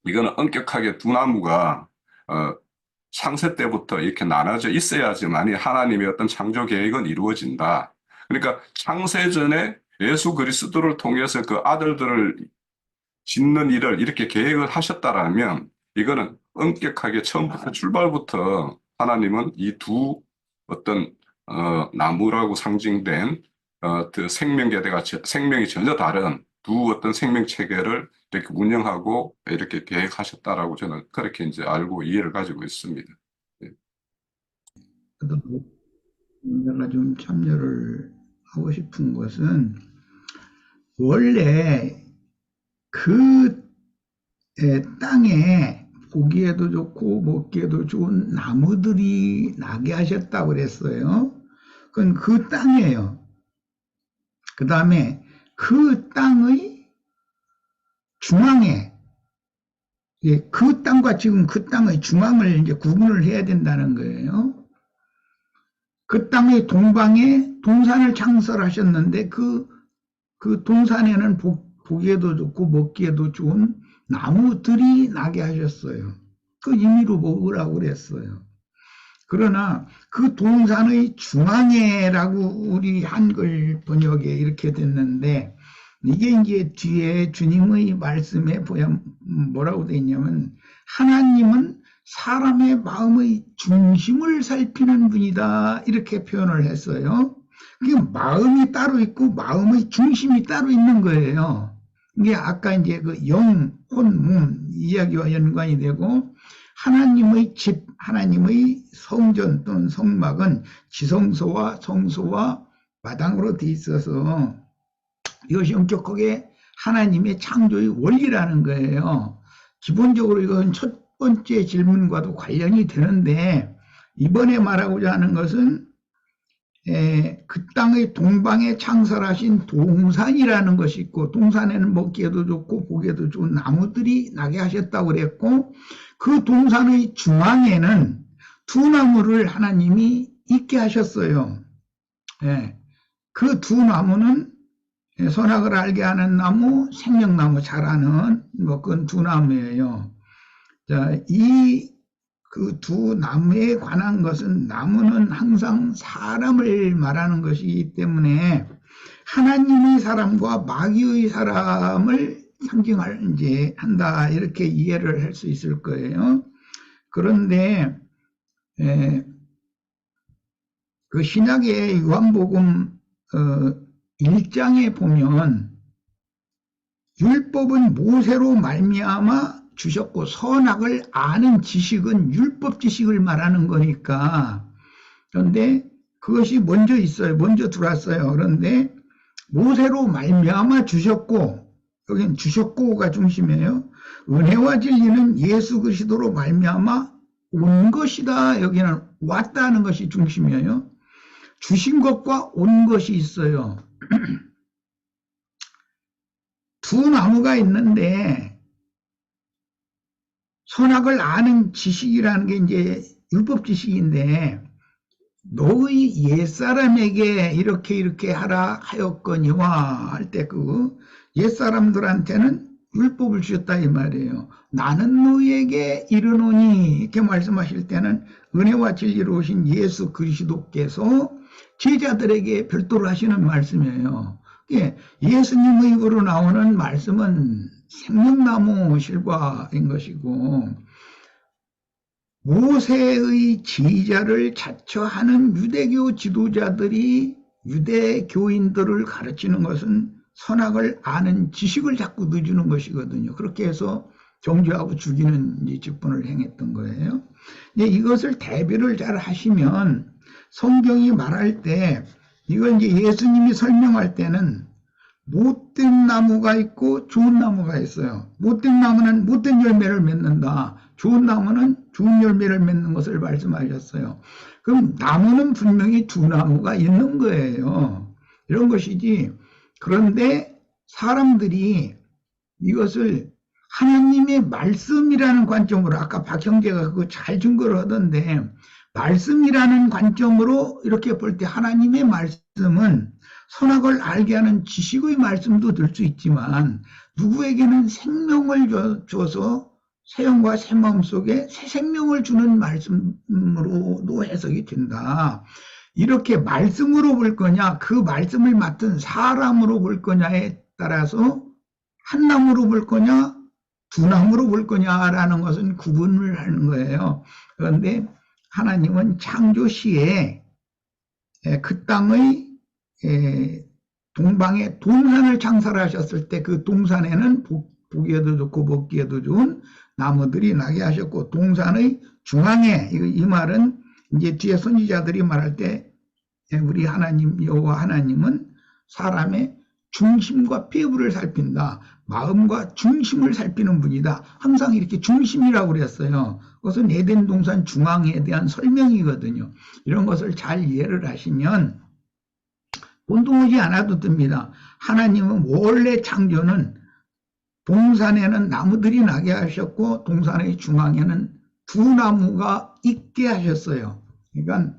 이거는 엄격하게 두 나무가 창세 때부터 이렇게 나눠져 있어야지만이 하나님의 어떤 창조 계획은 이루어진다. 그러니까 창세 전에 예수 그리스도를 통해서 그 아들들을 짓는 일을 이렇게 계획을 하셨다라면 이거는 엄격하게 처음부터 출발부터 하나님은 이 두 어떤 나무라고 상징된 그 생명이 전혀 다른 두 어떤 생명 체계를 이렇게 운영하고 이렇게 계획하셨다라고 저는 그렇게 이제 알고 이해를 가지고 있습니다. 네. 내가 좀 참여를 하고 싶은 것은 원래 그 땅에 보기에도 좋고 먹기에도 좋은 나무들이 나게 하셨다고 그랬어요. 그건 그 땅이에요. 그 다음에 그 땅의 중앙에, 그 땅과 지금 그 땅의 중앙을 이제 구분을 해야 된다는 거예요. 그 땅의 동방에 동산을 창설하셨는데 그 동산에는 보기에도 좋고 먹기에도 좋은 나무들이 나게 하셨어요. 그 의미로 먹으라고 그랬어요. 그러나 그 동산의 중앙에라고 우리 한글 번역에 이렇게 됐는데, 이게 이제 뒤에 주님의 말씀에 보면 뭐라고 되어 있냐면, 하나님은 사람의 마음의 중심을 살피는 분이다, 이렇게 표현을 했어요. 그게 마음이 따로 있고 마음의 중심이 따로 있는 거예요. 이게 아까 이제 그 영, 혼, 몸 이야기와 연관이 되고, 하나님의 집, 하나님의 성전 또는 성막은 지성소와 성소와 마당으로 돼 있어서 이것이 엄격하게 하나님의 창조의 원리라는 거예요. 기본적으로 이건 첫 번째 질문과도 관련이 되는데, 이번에 말하고자 하는 것은 그 땅의 동방에 창설하신 동산이라는 것이 있고, 동산에는 먹기에도 좋고 보기에도 좋은 나무들이 나게 하셨다고 그랬고, 그 동산의 중앙에는 두 나무를 하나님이 있게 하셨어요. 그 두 나무는 선악을 알게 하는 나무, 생명나무 자라는 그건 두 나무예요. 자, 그 두 나무에 관한 것은, 나무는 항상 사람을 말하는 것이기 때문에 하나님의 사람과 마귀의 사람을 상징할 이제 한다, 이렇게 이해를 할 수 있을 거예요. 그런데 그 신약의 요한복음 1장에 보면, 율법은 모세로 말미암아 주셨고 선악을 아는 지식은 율법 지식을 말하는 거니까, 그런데 그것이 먼저 있어요. 먼저 들어왔어요. 그런데 모세로 말미암아 주셨고, 여기는 주셨고가 중심이에요. 은혜와 진리는 예수 그리스도로 말미암아 온 것이다. 여기는 왔다는 것이 중심이에요. 주신 것과 온 것이 있어요. 두 나무가 있는데, 선악을 아는 지식이라는 게 이제 율법 지식인데, 너의 옛사람에게 이렇게 하라 하였거니와 할 때 그 옛사람들한테는 율법을 주셨다 이 말이에요. 나는 너희에게 이르노니, 이렇게 말씀하실 때는 은혜와 진리로 오신 예수 그리스도께서 제자들에게 별도로 하시는 말씀이에요. 예수님의 입으로 나오는 말씀은 생명나무 실과인 것이고, 모세의 제자를 자처하는 유대교 지도자들이 유대교인들을 가르치는 것은 선악을 아는 지식을 자꾸 넣어주는 것이거든요. 그렇게 해서 정죄하고 죽이는 직분을 행했던 거예요. 이것을 대비를 잘 하시면 성경이 말할 때, 이건 이제 예수님이 설명할 때는 못된 나무가 있고 좋은 나무가 있어요. 못된 나무는 못된 열매를 맺는다. 좋은 나무는 좋은 열매를 맺는 것을 말씀하셨어요. 그럼 나무는 분명히 두 나무가 있는 거예요. 이런 것이지. 그런데 사람들이 이것을 하나님의 말씀이라는 관점으로, 아까 박 형제가 그거 잘 증거를 하던데, 말씀이라는 관점으로 이렇게 볼 때 하나님의 말씀은 선악을 알게 하는 지식의 말씀도 될 수 있지만, 누구에게는 생명을 줘서 새 영과 새 마음 속에 새 생명을 주는 말씀으로도 해석이 된다. 이렇게 말씀으로 볼 거냐, 그 말씀을 맡은 사람으로 볼 거냐에 따라서 한 나무로 볼 거냐, 두 나무로 볼 거냐라는 것은 구분을 하는 거예요. 그런데 하나님은 창조 시에 그 땅의 동방에 동산을 창설하셨을 때, 그 동산에는 보기에도 좋고 먹기에도 좋은 나무들이 나게 하셨고, 동산의 중앙에, 이 말은 이제 뒤에 선지자들이 말할 때 우리 하나님 여호와 하나님은 사람의 중심과 폐부를 살핀다. 마음과 중심을 살피는 분이다. 항상 이렇게 중심이라고 그랬어요. 그것은 에덴 동산 중앙에 대한 설명이거든요. 이런 것을 잘 이해를 하시면 혼동하지 않아도 됩니다. 하나님은 원래 창조는 동산에는 나무들이 나게 하셨고 동산의 중앙에는 두 나무가 있게 하셨어요. 그러니까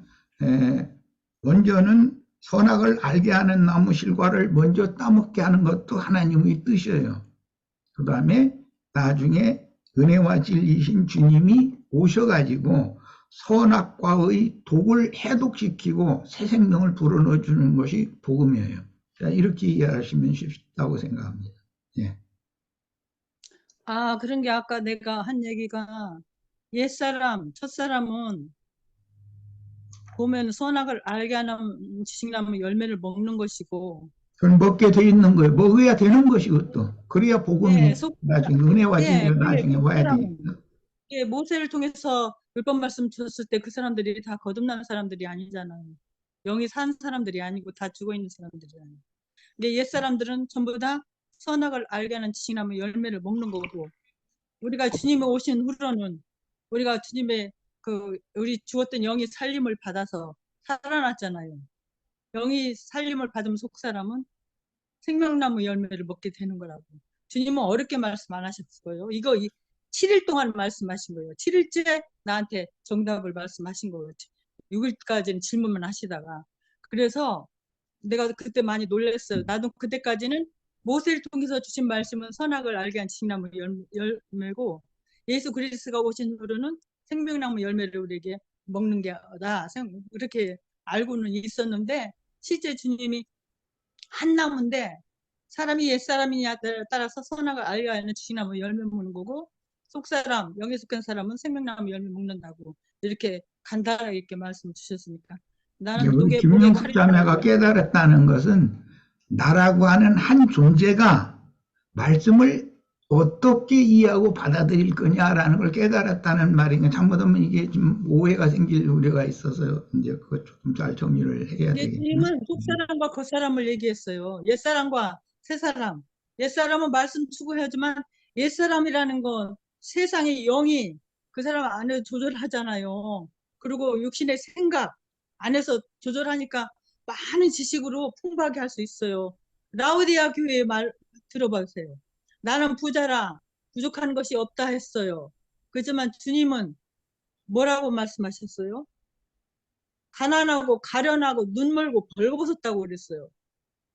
먼저는 선악을 알게 하는 나무 실과를 먼저 따먹게 하는 것도 하나님의 뜻이에요. 그 다음에 나중에 은혜와 진리이신 주님이 오셔가지고 선악과의 독을 해독시키고 새 생명을 불어넣어 주는 것이 복음이에요. 자, 이렇게 이해하시면 쉽다고 생각합니다. 예. 아, 그런 게 아까 내가 한 얘기가 옛사람, 첫사람은 보면 선악을 알게 하는 지식나무 열매를 먹는 것이고, 그건 먹게 돼 있는 거예요. 먹어야 되는 것이 그것도. 그래야 복음이 예, 나중에 은혜와 진리가 근데 나중에 와야 속사람은 되니까. 예, 모세를 통해서 율법 말씀 줬을 때 그 사람들이 다 거듭나는 사람들이 아니잖아요. 영이 산 사람들이 아니고 다 죽어 있는 사람들이 아니고. 근데 옛 사람들은 전부 다 선악을 알게 하는 지식나무 열매를 먹는 거고, 우리가 주님이 오신 후로는 우리가 주님의 우리 주었던 영이 살림을 받아서 살아났잖아요. 영이 살림을 받으면 속 사람은 생명나무 열매를 먹게 되는 거라고. 주님은 어렵게 말씀 안 하셨어요. 이거 7일 동안 말씀하신 거예요. 7일째 나한테 정답을 말씀하신 거예요. 6일까지는 질문만 하시다가. 그래서 내가 그때 많이 놀랐어요. 나도 그때까지는 모세를 통해서 주신 말씀은 선악을 알게 한 지식나무 열매고, 예수 그리스도가 오신 후로는 생명나무 열매를 우리에게 먹는 게다. 이렇게 알고는 있었는데, 실제 주님이 한 나무인데 사람이 옛사람이냐에 따라서 선악을 알게 하는 지식나무 열매 먹는 거고, 속사람, 영에 속한 사람은 생명나무 열매 먹는다고 이렇게 간단하게 이렇게 말씀 주셨으니까 나는 우리 목에 김영숙 칼이 자매가 깨달았다는 것은 나라고 하는 한 존재가 말씀을 어떻게 이해하고 받아들일 거냐라는 걸 깨달았다는 말인가. 잘못하면 이게 좀 오해가 생길 우려가 있어서 이제 그거 조금 잘 정리를 해야 되겠네. 주님은 속사람과 겉사람을 얘기했어요. 옛사람과 새사람. 옛사람은 말씀 추구하지만 옛사람이라는 건 세상의 영이 그 사람 안에 조절하잖아요. 그리고 육신의 생각 안에서 조절하니까 많은 지식으로 풍부하게 할 수 있어요. 라오디아 교회의 말 들어보세요. 나는 부자라 부족한 것이 없다 했어요. 그렇지만 주님은 뭐라고 말씀하셨어요? 가난하고 가련하고 눈 멀고 벌거벗었다고 그랬어요.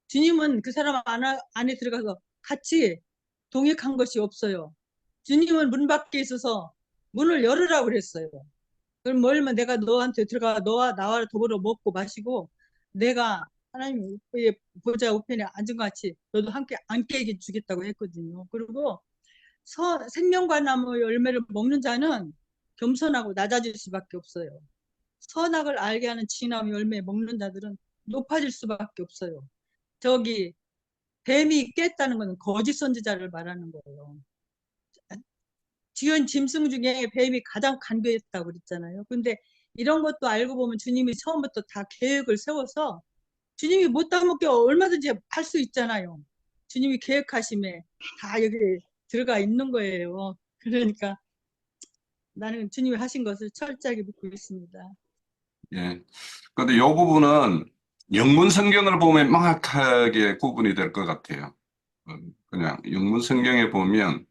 주님은 그 사람 안에 들어가서 같이 동역한 것이 없어요. 주님은 문 밖에 있어서 문을 열으라고 그랬어요. 그럼 멀면 내가 너한테 들어가 너와 나와 더불어 먹고 마시고 내가 하나님 보좌 우편에 앉은 것 같이 너도 함께 앉게 주겠다고 했거든요. 그리고 생명과 나무 열매를 먹는 자는 겸손하고 낮아질 수밖에 없어요. 선악을 알게 하는 지나무 열매 먹는 자들은 높아질 수밖에 없어요. 저기 뱀이 깼다는 것은 거짓 선지자를 말하는 거예요. 지은 짐승 중에 뱀이 가장 간교했다고 그랬잖아요. 근데 이런 것도 알고 보면 주님이 처음부터 다 계획을 세워서 주님이 못 따먹게 얼마든지 할 수 있잖아요. 주님이 계획하심에 다 여기 들어가 있는 거예요. 그러니까 나는 주님이 하신 것을 철저하게 믿고 있습니다. 예. 근데 이 부분은 영문 성경을 보면 명확하게 구분이 될 것 같아요. 그냥 영문 성경에 보면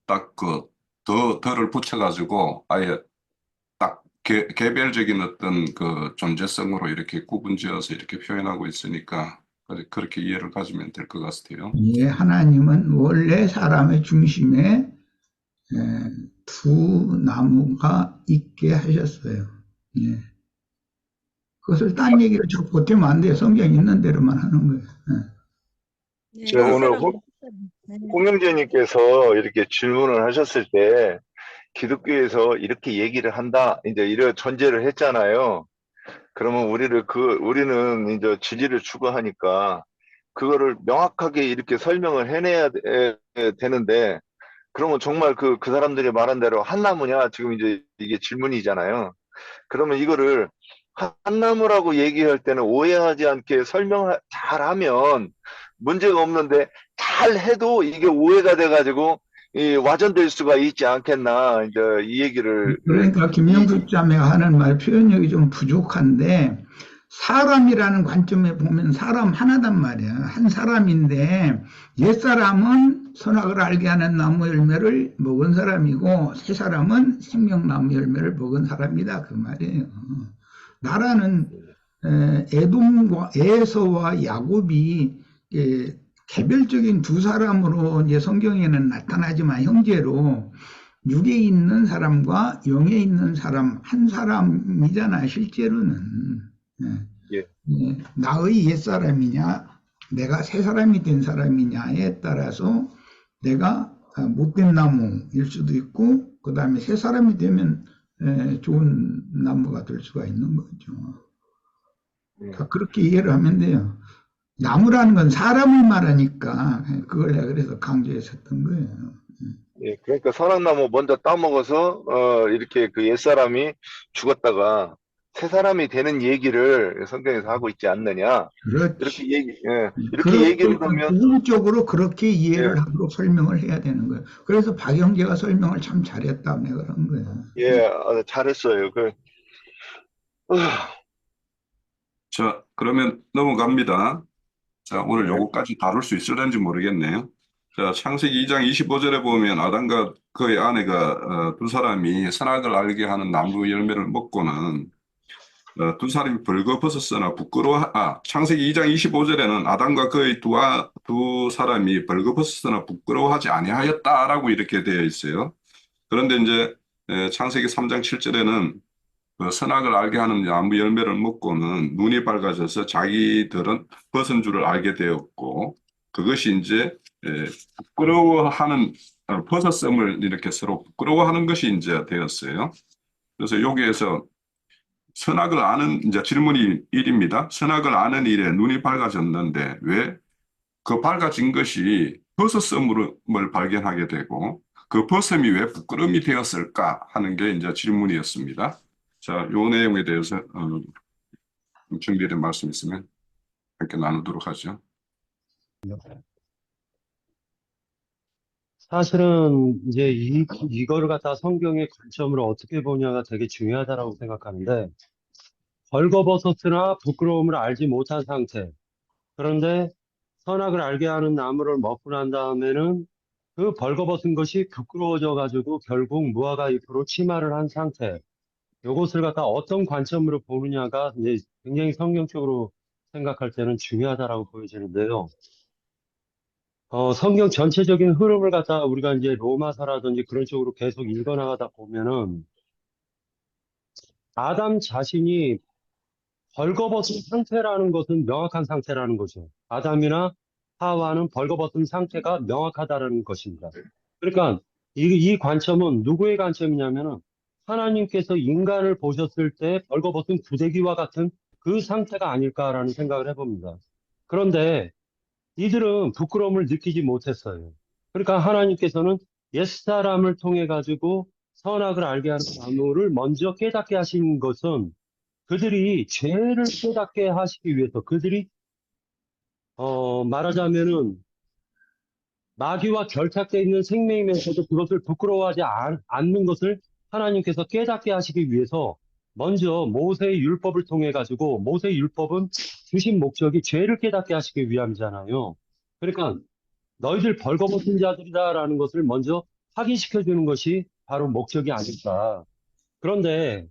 딱 더를 붙여가지고 아예 딱 개별적인 어떤 그 존재성으로 이렇게 구분지어서 이렇게 표현하고 있으니까 그렇게 이해를 가지면 될 것 같아요. 예, 하나님은 원래 사람의 중심에 두 나무가 있게 하셨어요. 예. 그것을 딴 얘기를 자꾸 보태면 안 돼요. 성경 있는 대로만 하는 거예요. 네, 제가 오늘 네. 홍영재님께서 이렇게 질문을 하셨을 때 기독교에서 이렇게 얘기를 한다, 이제 이런 전제를 했잖아요. 그러면 우리는 이제 진리를 추구하니까 그거를 명확하게 이렇게 설명을 해내야 되는데, 그러면 정말 그 사람들이 말한 대로 한 나무냐? 지금 이제 이게 질문이잖아요. 그러면 이거를 한 나무라고 얘기할 때는 오해하지 않게 설명 잘하면 문제가 없는데 잘 해도 이게 오해가 돼가지고 이 와전될 수가 있지 않겠나 이제 이 얘기를 그러니까 김영숙 자매가 하는 말 표현력이 좀 부족한데 사람이라는 관점에 보면 사람 하나단 말이야. 한 사람인데 옛사람은 선악을 알게 하는 나무 열매를 먹은 사람이고 새 사람은 생명나무 열매를 먹은 사람이다 그 말이에요. 나라는 에돔과 에서와 야곱이 개별적인 두 사람으로 이제 성경에는 나타나지만 형제로 육에 있는 사람과 영에 있는 사람 한 사람이잖아 실제로는. 예. 나의 옛사람이냐 내가 새 사람이 된 사람이냐에 따라서 내가 못된 나무일 수도 있고 그 다음에 새 사람이 되면 좋은 나무가 될 수가 있는 거죠. 다 그렇게 이해를 하면 돼요. 나무라는 건 사람을 말하니까 그걸 내가 그래서 강조했었던 거예요. 예, 그러니까 선악나무 먼저 따먹어서 이렇게 그 옛사람이 죽었다가 새 사람이 되는 얘기를 성경에서 하고 있지 않느냐 그렇지. 이렇게 얘기를 하면 부분적으로 그렇게 이해를 예. 하도록 설명을 해야 되는 거예요. 그래서 박영재가 설명을 참 잘했다 내가 그런 거예요. 예, 잘했어요. 자, 그러면 넘어갑니다. 자, 오늘 네. 요거까지 다룰 수 있을는지 모르겠네요. 자, 창세기 2장 25절에 보면 아담과 그의 아내가 두 사람이 선악을 알게 하는 나무 열매를 먹고는 두 사람이 벌거벗었으나 창세기 2장 25절에는 아담과 그의 두 사람이 벌거벗었으나 부끄러워하지 아니하였다라고 이렇게 되어 있어요. 그런데 이제 창세기 3장 7절에는 그 선악을 알게 하는 나무 열매를 먹고는 눈이 밝아져서 자기들은 벗은 줄을 알게 되었고 그것이 이제 부끄러워하는 벗었음을 이렇게 서로 부끄러워하는 것이 이제 되었어요. 그래서 여기에서 선악을 아는 이제 질문이 1입니다. 선악을 아는 일에 눈이 밝아졌는데 왜 그 밝아진 것이 벗었음을 발견하게 되고 그 벗음이 왜 부끄러움이 되었을까 하는 게 이제 질문이었습니다. 자, 요 내용에 대해서 준비된 말씀 있으면 함께 나누도록 하죠. 사실은 이제 이거를 갖다 성경의 관점으로 어떻게 보냐가 되게 중요하다라고 생각하는데, 벌거벗었으나 부끄러움을 알지 못한 상태. 그런데 선악을 알게 하는 나무를 먹고 난 다음에는 그 벌거벗은 것이 부끄러워져 가지고 결국 무화과 잎으로 치마를 한 상태. 요것을 갖다 어떤 관점으로 보느냐가 이제 굉장히 성경적으로 생각할 때는 중요하다라고 보여지는데요. 성경 전체적인 흐름을 갖다 우리가 이제 로마서라든지 그런 쪽으로 계속 읽어나가다 보면은 아담 자신이 벌거벗은 상태라는 것은 명확한 상태라는 거죠. 아담이나 하와는 벌거벗은 상태가 명확하다는 것입니다. 그러니까 이 관점은 누구의 관점이냐면은 하나님께서 인간을 보셨을 때 벌거벗은 구데기와 같은 그 상태가 아닐까라는 생각을 해봅니다. 그런데 이들은 부끄러움을 느끼지 못했어요. 그러니까 하나님께서는 옛사람을 통해 가지고 선악을 알게 하는 나무를 먼저 깨닫게 하신 것은 그들이 죄를 깨닫게 하시기 위해서 그들이 말하자면은 마귀와 결탁되어 있는 생명이면서도 그것을 부끄러워하지 않는 것을 하나님께서 깨닫게 하시기 위해서 먼저 모세의 율법을 통해 가지고 모세의 율법은 주신 목적이 죄를 깨닫게 하시기 위함이잖아요. 그러니까 너희들 벌거벗은 자들이다라는 것을 먼저 확인시켜 주는 것이 바로 목적이 아닐까. 그런데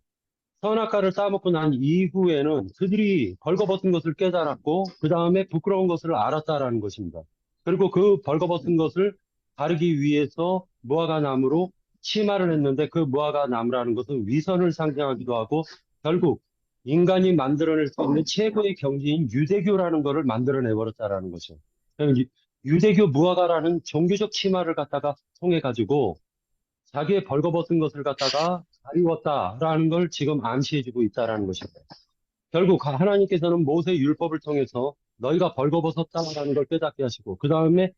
선악과를 따먹고 난 이후에는 그들이 벌거벗은 것을 깨달았고 그 다음에 부끄러운 것을 알았다라는 것입니다. 그리고 그 벌거벗은 것을 가르기 위해서 무화과 나무로 치마를 했는데 그 무화과 나무라는 것은 위선을 상징하기도 하고 결국 인간이 만들어낼 수 있는 최고의 경지인 유대교라는 것을 만들어내버렸다라는 거죠. 유대교 무화과라는 종교적 치마를 갖다가 통해 가지고 자기의 벌거벗은 것을 갖다가 가리웠다라는 걸 지금 암시해주고 있다라는 것입니다. 결국 하나님께서는 모세 율법을 통해서 너희가 벌거벗었다라는 걸 깨닫게 하시고 그 다음에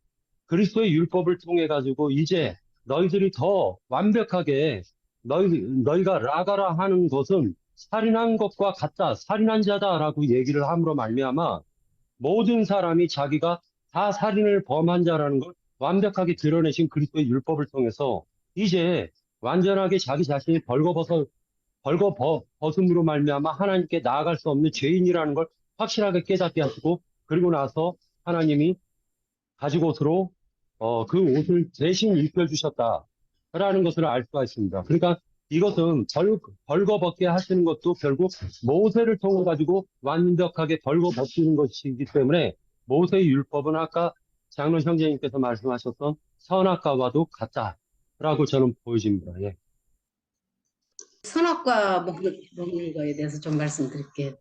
그리스도의 율법을 통해 가지고 이제 너희들이 더 완벽하게 너희가 라가라 하는 것은 살인한 것과 같다, 살인한 자다라고 얘기를 함으로 말미암아 모든 사람이 자기가 다 살인을 범한 자라는 걸 완벽하게 드러내신 그리스도의 율법을 통해서 이제 완전하게 자기 자신이 벌거벗음으로 말미암아 하나님께 나아갈 수 없는 죄인이라는 걸 확실하게 깨닫게 하시고, 그리고 나서 하나님이 가죽 옷으로 그 옷을 대신 입혀주셨다라는 것을 알 수가 있습니다. 그러니까 이것은 벌거벗게 하시는 것도 결국 모세를 통해 가지고 완벽하게 벌거벗기는 것이기 때문에 모세의 율법은 아까 장로 형제님께서 말씀하셨던 선악과와도 같다라고 저는 보여집니다. 예. 선악과 먹는 거에 대해서 좀 말씀드릴게요.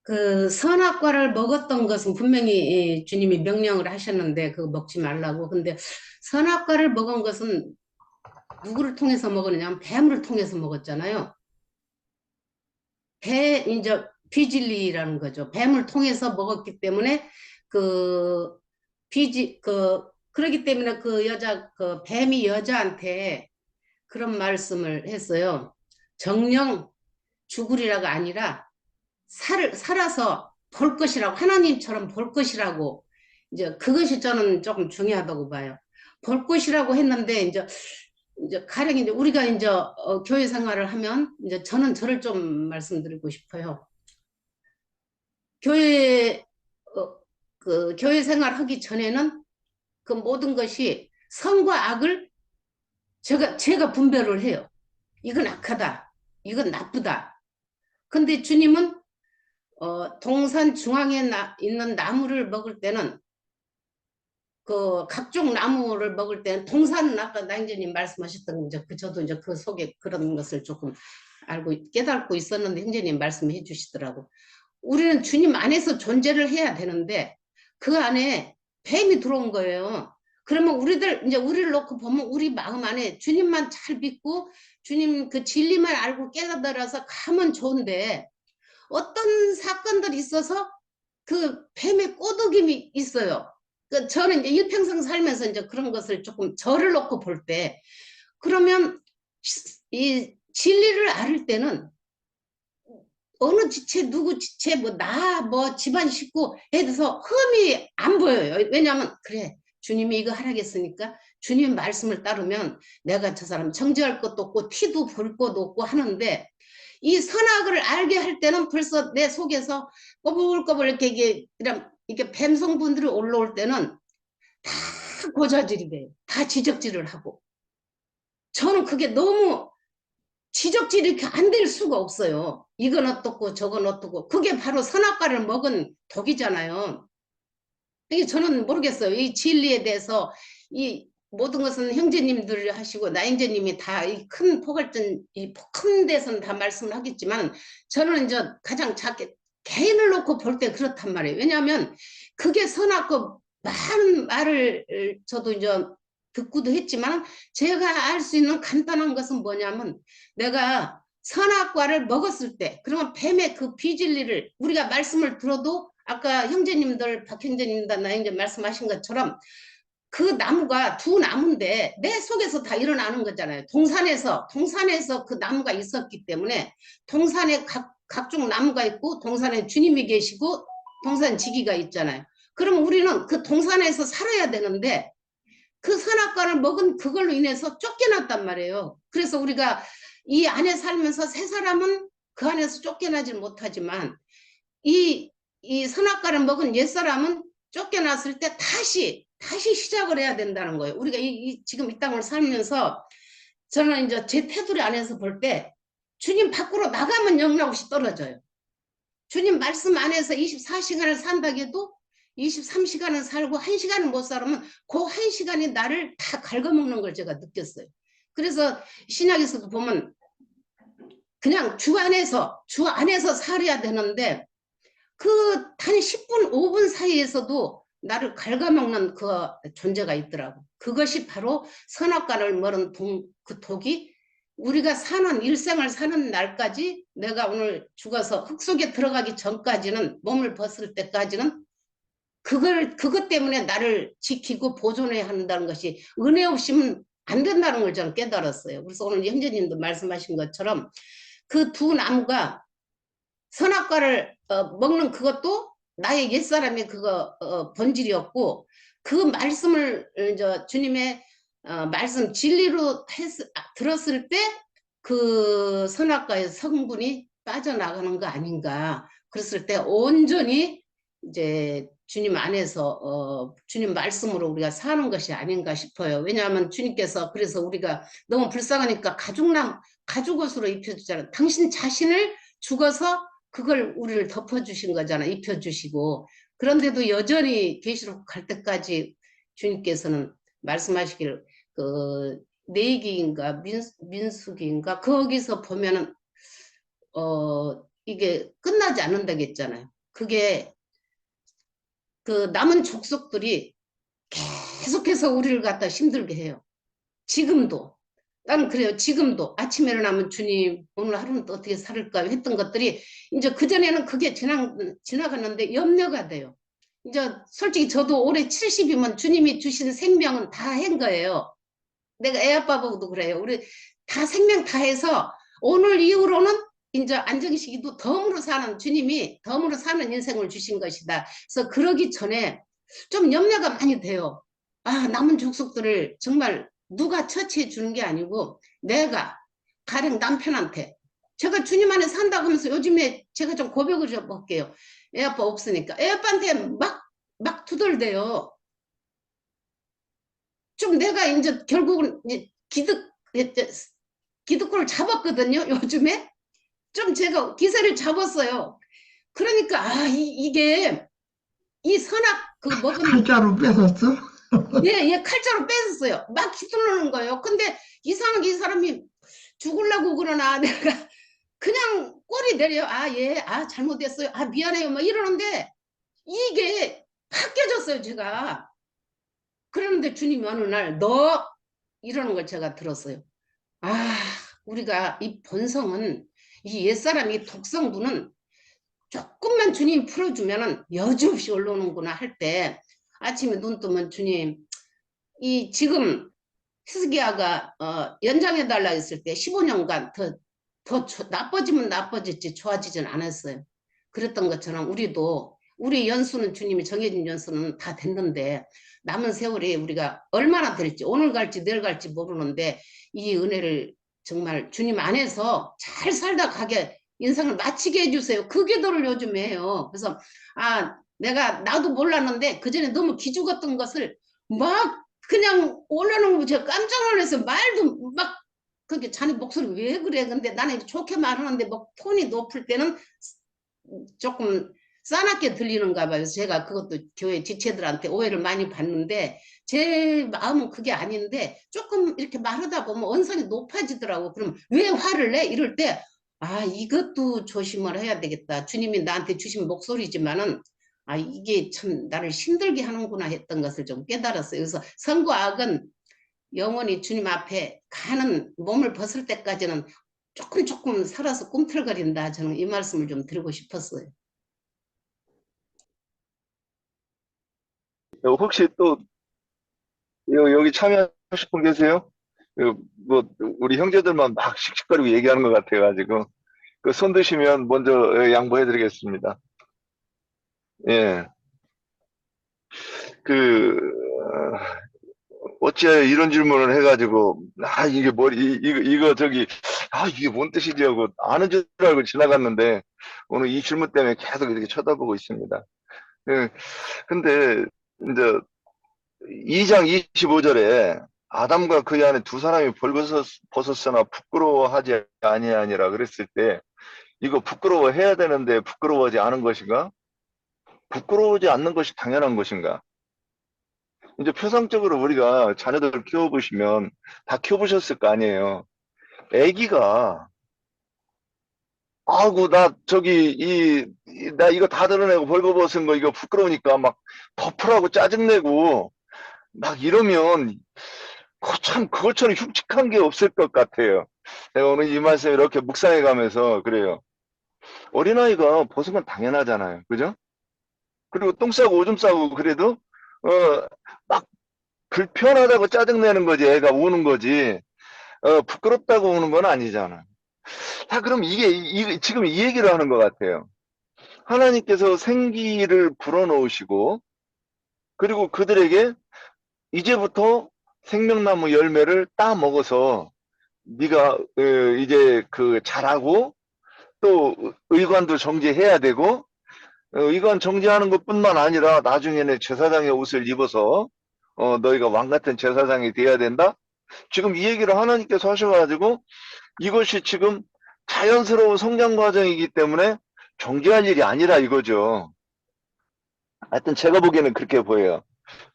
그 선악과를 먹었던 것은 분명히 주님이 명령을 하셨는데 그거 먹지 말라고. 근데 선악과를 먹은 것은 누구를 통해서 먹었느냐? 뱀을 통해서 먹었잖아요. 이제 비진리라는 거죠. 뱀을 통해서 먹었기 때문에 그러기 때문에 그 뱀이 여자한테 그런 말씀을 했어요. 정령 죽으리라가 아니라 살아서 볼 것이라고, 하나님처럼 볼 것이라고, 이제 그것이 저는 조금 중요하다고 봐요. 볼 것이라고 했는데, 이제 가령 이제 우리가 이제 교회 생활을 하면, 이제 저는 저를 좀 말씀드리고 싶어요. 교회 생활 하기 전에는 그 모든 것이 선과 악을 제가 분별을 해요. 이건 악하다, 이건 나쁘다. 근데 주님은 동산 중앙에 있는 나무를 먹을 때는, 그 각종 나무를 먹을 때는, 동산은 아까 나인제님 말씀하셨던 저도 이제 그 속에 그런 것을 조금 깨닫고 있었는데 형제님 말씀해 주시더라고. 우리는 주님 안에서 존재를 해야 되는데 그 안에 뱀이 들어온 거예요. 그러면 우리를 놓고 보면 우리 마음 안에 주님만 잘 믿고 주님 그 진리만 알고 깨달아서 가면 좋은데, 어떤 사건들이 있어서 그 뱀의 꼬드김이 있어요. 저는 이제 일평생 살면서 이제 그런 것을 조금 저를 놓고 볼 때, 그러면 이 진리를 알을 때는 어느 지체, 누구 지체, 집안 식구에 대해서 흠이 안 보여요. 왜냐하면, 그래, 주님이 이거 하라겠으니까 주님 말씀을 따르면 내가 저 사람 정죄할 것도 없고 티도 볼 것도 없고 하는데, 이 선악을 알게 할 때는 벌써 내 속에서 꼬불꼬불 이렇게 뱀성분들이 올라올 때는 다 고자질이 돼요. 다 지적질을 하고. 저는 그게 너무 지적질이 이렇게 안 될 수가 없어요. 이건 어떻고 저건 어떻고. 그게 바로 선악과를 먹은 독이잖아요. 이게 저는 모르겠어요. 이 진리에 대해서 이 모든 것은 형제님들 하시고 나인제님이 다 이 큰 포괄전, 이 큰 데서는 다 말씀을 하겠지만, 저는 이제 가장 작게 개인을 놓고 볼 때 그렇단 말이에요. 왜냐하면 그게 선악과 많은 말을 저도 이제 듣고도 했지만, 제가 알 수 있는 간단한 것은 뭐냐면, 내가 선악과를 먹었을 때, 그러면 뱀의 그 비진리를 우리가 말씀을 들어도 아까 형제님들, 박 형제님들, 나 형제 말씀하신 것처럼 그 나무가 두 나무인데 내 속에서 다 일어나는 거잖아요. 동산에서 그 나무가 있었기 때문에, 동산에 각종 나무가 있고 동산에 주님이 계시고 동산 지기가 있잖아요. 그럼 우리는 그 동산에서 살아야 되는데 그 선악과를 먹은 그걸로 인해서 쫓겨났단 말이에요. 그래서 우리가 이 안에 살면서 새 사람은 그 안에서 쫓겨나지 못하지만 이 선악과를 먹은 옛사람은 쫓겨났을 때 다시 시작을 해야 된다는 거예요. 우리가 지금 이 땅을 살면서 저는 이제 제 테두리 안에서 볼 때 주님 밖으로 나가면 영락없이 떨어져요. 주님 말씀 안에서 24시간을 산다고 해도 23시간은 살고 1시간은 못 살면 그 1시간이 나를 다 갉아먹는 걸 제가 느꼈어요. 그래서 신약에서도 보면 그냥 주 안에서 살아야 되는데 그 단 10분, 5분 사이에서도 나를 갉아먹는 그 존재가 있더라고. 그것이 바로 선악과를 먹은 그 독이, 우리가 일생을 사는 날까지, 내가 오늘 죽어서 흙 속에 들어가기 전까지는, 몸을 벗을 때까지는 그것 때문에 나를 지키고 보존해야 한다는 것이, 은혜 없이는 안 된다는 걸 저는 깨달았어요. 그래서 오늘 형제님도 말씀하신 것처럼 그 두 나무가 선악과를 먹는 그것도 나의 옛사람의 그거 본질이었고 그 말씀을 주님의 말씀 진리로 들었을 때 그 선악과의 성분이 빠져나가는 거 아닌가. 그랬을 때 온전히 이제 주님 안에서 주님 말씀으로 우리가 사는 것이 아닌가 싶어요. 왜냐하면 주님께서 그래서 우리가 너무 불쌍하니까 가죽옷으로 입혀주잖아요. 당신 자신을 죽어서 그걸 우리를 덮어주신 거잖아. 입혀주시고. 그런데도 여전히 계시록 갈 때까지 주님께서는 말씀하시기를 그 레위기인가 민수기인가 거기서 보면은 이게 끝나지 않는다겠잖아요. 그게 그 남은 족속들이 계속해서 우리를 갖다 힘들게 해요. 지금도. 나는 그래요. 지금도 아침에 일어나면 주님 오늘 하루는 또 어떻게 살을까 했던 것들이 이제 그전에는 그게 지나갔는데 염려가 돼요. 이제 솔직히 저도 올해 70이면 주님이 주신 생명은 다 한 거예요. 내가 애 아빠 보고도 그래요. 우리 다 생명 다 해서 오늘 이후로는 이제 안정식이도 덤으로 사는 주님이 덤으로 사는 인생을 주신 것이다. 그래서 그러기 전에 좀 염려가 많이 돼요. 아, 남은 족속들을 정말 누가 처치해 주는 게 아니고 내가 가령 남편한테 제가 주님 안에 산다고 하면서 요즘에 제가 좀 고백을 좀 할게요. 애 아빠 없으니까 애 아빠한테 막 투덜대요. 좀 내가 이제 결국은 이제 기득권을 잡았거든요. 요즘에 좀 제가 기세를 잡았어요. 그러니까 이게 이 선악 그 먹은 칼자루 뺏었어? 예, 칼자루 뺏었어요. 막 휘두르는 거예요. 근데 이상하게 이 사람이 죽으려고 그러나 내가 그냥 꼬리 내려. 아, 예, 아, 잘못했어요. 아, 미안해요. 뭐 이러는데 이게 바뀌어졌어요, 제가. 그러는데 주님이 어느 날 너 이러는 걸 제가 들었어요. 아, 우리가 이 본성은 이 옛사람이 독성부는 조금만 주님 풀어주면은 여지없이 올라오는구나 할 때 아침에 눈 뜨면 주님 이 지금 히스기야가 연장해 달라 했을 때 15년간 더 나빠지면 나빠졌지 좋아지진 않았어요. 그랬던 것처럼 우리도 우리 연수는 주님이 정해진 연수는 다 됐는데 남은 세월이 우리가 얼마나 될지 오늘 갈지 내일 갈지 모르는데 이 은혜를 정말 주님 안에서 잘 살다 가게 인생을 마치게 해주세요. 그 기도를 요즘 해요. 그래서 나도 몰랐는데 그전에 너무 기죽었던 것을 막 그냥 올라오는 거 제가 깜짝 놀라서 말도 막 그렇게 자네 목소리 왜 그래? 근데 나는 좋게 말하는데 뭐 톤이 높을 때는 조금 싸납게 들리는가 봐요. 그래서 제가 그것도 교회 지체들한테 오해를 많이 받는데 제 마음은 그게 아닌데 조금 이렇게 말하다 보면 언성이 높아지더라고. 그럼 왜 화를 내? 이럴 때 이것도 조심을 해야 되겠다. 주님이 나한테 주신 목소리지만은 이게 참 나를 힘들게 하는구나 했던 것을 좀 깨달았어요. 그래서 선과 악은 영원히 주님 앞에 가는 몸을 벗을 때까지는 조금 살아서 꿈틀거린다. 저는 이 말씀을 좀 드리고 싶었어요. 혹시 또 여기 참여하실 분 계세요? 뭐 우리 형제들만 막 씩씩거리고 얘기하는 것 같아가지고 그 손 드시면 먼저 양보해드리겠습니다. 예, 어찌하여 이런 질문을 해가지고 이게 이거 저기 이게 뭔 뜻이지 하고 아는 줄 알고 지나갔는데 오늘 이 질문 때문에 계속 이렇게 쳐다보고 있습니다. 예, 근데 이제 2장 25절에 아담과 그의 아내 두 사람이 벌거벗었으나 부끄러워하지 아니하니라 그랬을 때 이거 부끄러워해야 되는데 부끄러워하지 않은 것인가? 부끄러워하지 않는 것이 당연한 것인가? 이제 표상적으로 우리가 자녀들을 키워보시면 다 키워보셨을 거 아니에요. 애기가 나 이거 다 드러내고 벌거벗은 거 이거 부끄러우니까 막 덮으라고 짜증내고 막 이러면 참 그것처럼 흉측한 게 없을 것 같아요. 제가 오늘 이 말씀 이렇게 묵상해 가면서 그래요. 어린아이가 벗은 건 당연하잖아요. 그죠? 그리고 똥 싸고 오줌 싸고 그래도 막 불편하다고 짜증내는 거지. 애가 우는 거지. 부끄럽다고 우는 건 아니잖아. 자, 그럼 지금 이 얘기를 하는 것 같아요. 하나님께서 생기를 불어넣으시고, 그리고 그들에게 이제부터 생명나무 열매를 따 먹어서 네가 이제 그 잘하고 또 의관도 정제해야 되고 의관 정제하는 것뿐만 아니라 나중에는 제사장의 옷을 입어서 너희가 왕 같은 제사장이 돼야 된다. 지금 이 얘기를 하나님께서 하셔가지고 이것이 지금 자연스러운 성장 과정이기 때문에 정제할 일이 아니라 이거죠. 하여튼 제가 보기에는 그렇게 보여요.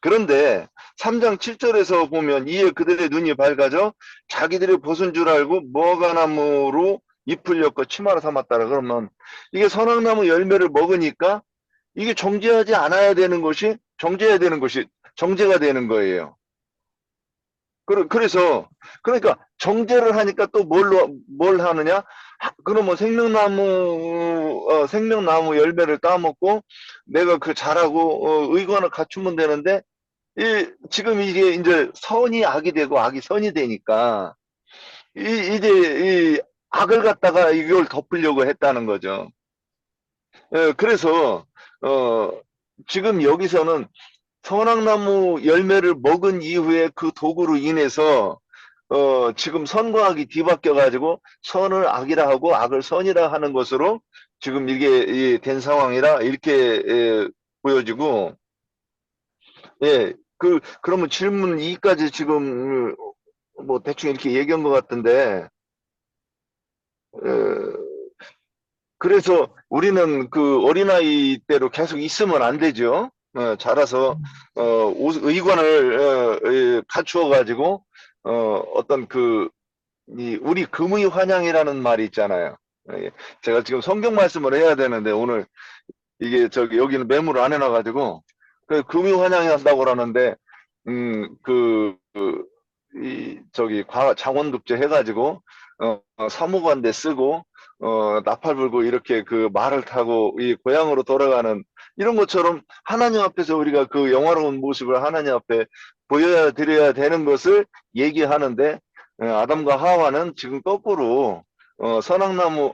그런데 3장 7절에서 보면 이에 그들의 눈이 밝아져 자기들이 벗은 줄 알고 무화과나무로 잎을 엮어 치마로 삼았다라. 그러면 이게 선악나무 열매를 먹으니까 이게 정제하지 않아야 되는 것이 정제해야 되는 것이 정제가 되는 거예요. 그래서 그러니까 정제를 하니까 또 뭘 하느냐? 그러면 생명나무 열매를 따먹고 내가 그 잘하고 의관을 갖추면 되는데 지금 이게 이제 선이 악이 되고 악이 선이 되니까 이제 이 악을 갖다가 이걸 덮으려고 했다는 거죠. 그래서 지금 여기서는 선악나무 열매를 먹은 이후에 그 도구로 인해서 지금 선과 악이 뒤바뀌어 가지고 선을 악이라 하고 악을 선이라 하는 것으로 지금 이게 된 상황이라 이렇게 보여지고 그러면 질문 2까지 지금 뭐 대충 이렇게 얘기한 것 같은데 그래서 우리는 그 어린아이 때로 계속 있으면 안 되죠. 자라서 의관을 갖추어 가지고 어떤 우리 금의 환영이라는 말이 있잖아요. 제가 지금 성경 말씀을 해야 되는데 오늘 이게 여기는 메모를 안 해놔 가지고 금의 환영이 한다고 그러는데 장원급제 해가지고 사무관대 쓰고 나팔 불고 이렇게 그 말을 타고 이 고향으로 돌아가는 이런 것처럼 하나님 앞에서 우리가 그 영화로운 모습을 하나님 앞에 보여드려야 되는 것을 얘기하는데 아담과 하와는 지금 거꾸로 선악나무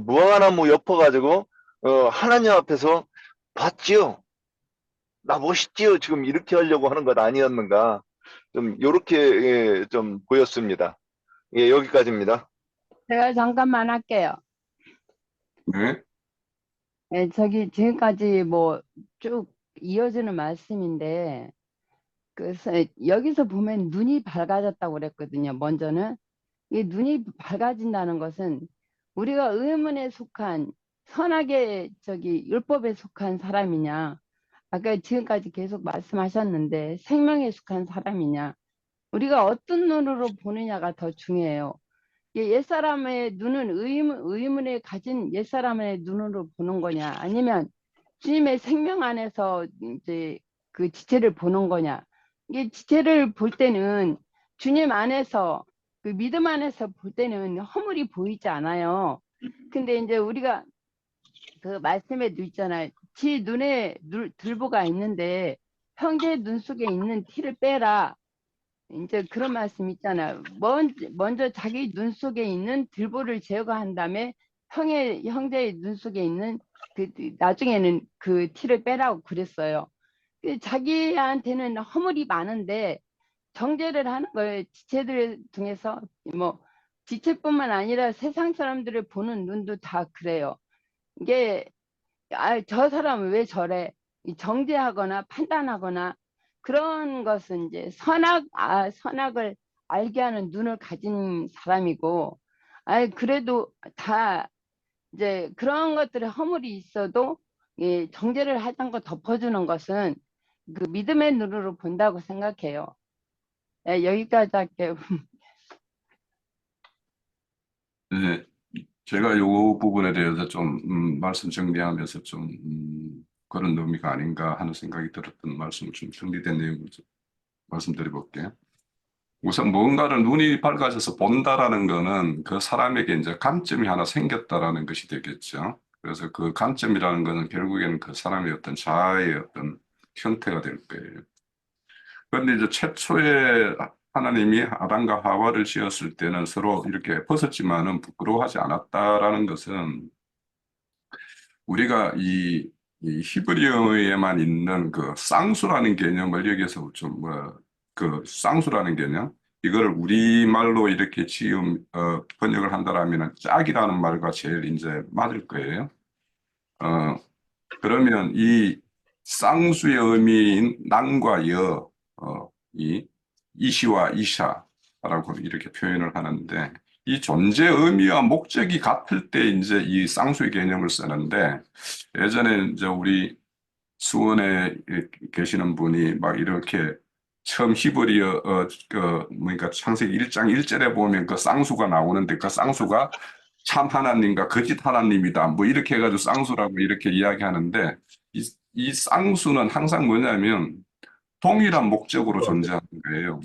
무화과나무 엿퍼가지고 하나님 앞에서 봤지요. 나 멋있지요. 지금 이렇게 하려고 하는 것 아니었는가. 좀 요렇게 좀 보였습니다. 여기까지입니다. 제가 잠깐만 할게요. 네. 예, 지금까지 뭐 쭉 이어지는 말씀인데, 여기서 보면 눈이 밝아졌다고 그랬거든요. 먼저는. 이 눈이 밝아진다는 것은 우리가 의문에 속한 선악의 율법에 속한 사람이냐, 아까 지금까지 계속 말씀하셨는데 생명에 속한 사람이냐, 우리가 어떤 눈으로 보느냐가 더 중요해요. 옛사람의 눈은 의문에 가진 옛사람의 눈으로 보는 거냐, 아니면 주님의 생명 안에서 이제 그 지체를 보는 거냐. 이게 지체를 볼 때는 주님 안에서 그 믿음 안에서 볼 때는 허물이 보이지 않아요. 근데 이제 우리가 그 말씀에도 있잖아요. 지 눈에 들보가 있는데 형제 눈 속에 있는 티를 빼라. 이제 그런 말씀 있잖아요. 먼저 자기 눈 속에 있는 들보를 제거한 다음에 형제의 눈 속에 있는 나중에는 그 티를 빼라고 그랬어요. 자기한테는 허물이 많은데 정죄를 하는 거예요. 지체들 중에서 뭐 지체뿐만 아니라 세상 사람들을 보는 눈도 다 그래요. 이게 저 사람은 왜 저래? 정죄하거나 판단하거나 그런 것은 이제 선악을 알게 하는 눈을 가진 사람이고, 그래도 다 이제 그런 것들에 허물이 있어도 정죄를 하던 거 덮어주는 것은 그 믿음의 눈으로 본다고 생각해요. 여기까지 할게요. 네. 제가 요 부분에 대해서 좀 말씀 정리하면서 좀 그런 의미가 아닌가 하는 생각이 들었던 말씀을 좀 정리된 내용을 좀 말씀드려 볼게요. 우선 뭔가를 눈이 밝아져서 본다라는 거는 그 사람에게 이제 감점이 하나 생겼다라는 것이 되겠죠. 그래서 그 감점이라는 거는 결국에는 그 사람의 어떤 자아의 어떤 형태가 될 거예요. 그런데 이제 최초의 하나님이 아담과 하와를 지었을 때는 서로 이렇게 벗었지만은 부끄러워하지 않았다라는 것은 우리가 이 히브리어에만 있는 그 쌍수라는 개념을 여기서 좀 그 쌍수라는 개념 이거를 우리말로 이렇게 번역을 한다라면 짝이라는 말과 제일 이제 맞을 거예요. 그러면 이 쌍수의 의미인 남과 여, 이 이시와 이샤라고 이렇게 표현을 하는데 이 존재 의미와 목적이 같을 때 이제 이 쌍수의 개념을 쓰는데 예전에 이제 우리 수원에 계시는 분이 막 이렇게 처음 히브리어 그러니까 창세기 1장 1절에 보면 그 쌍수가 나오는데 그 쌍수가 참 하나님과 거짓 하나님이다. 뭐 이렇게 해가지고 쌍수라고 이렇게 이야기하는데 이 쌍수는 항상 뭐냐면 동일한 목적으로 존재하는 거예요.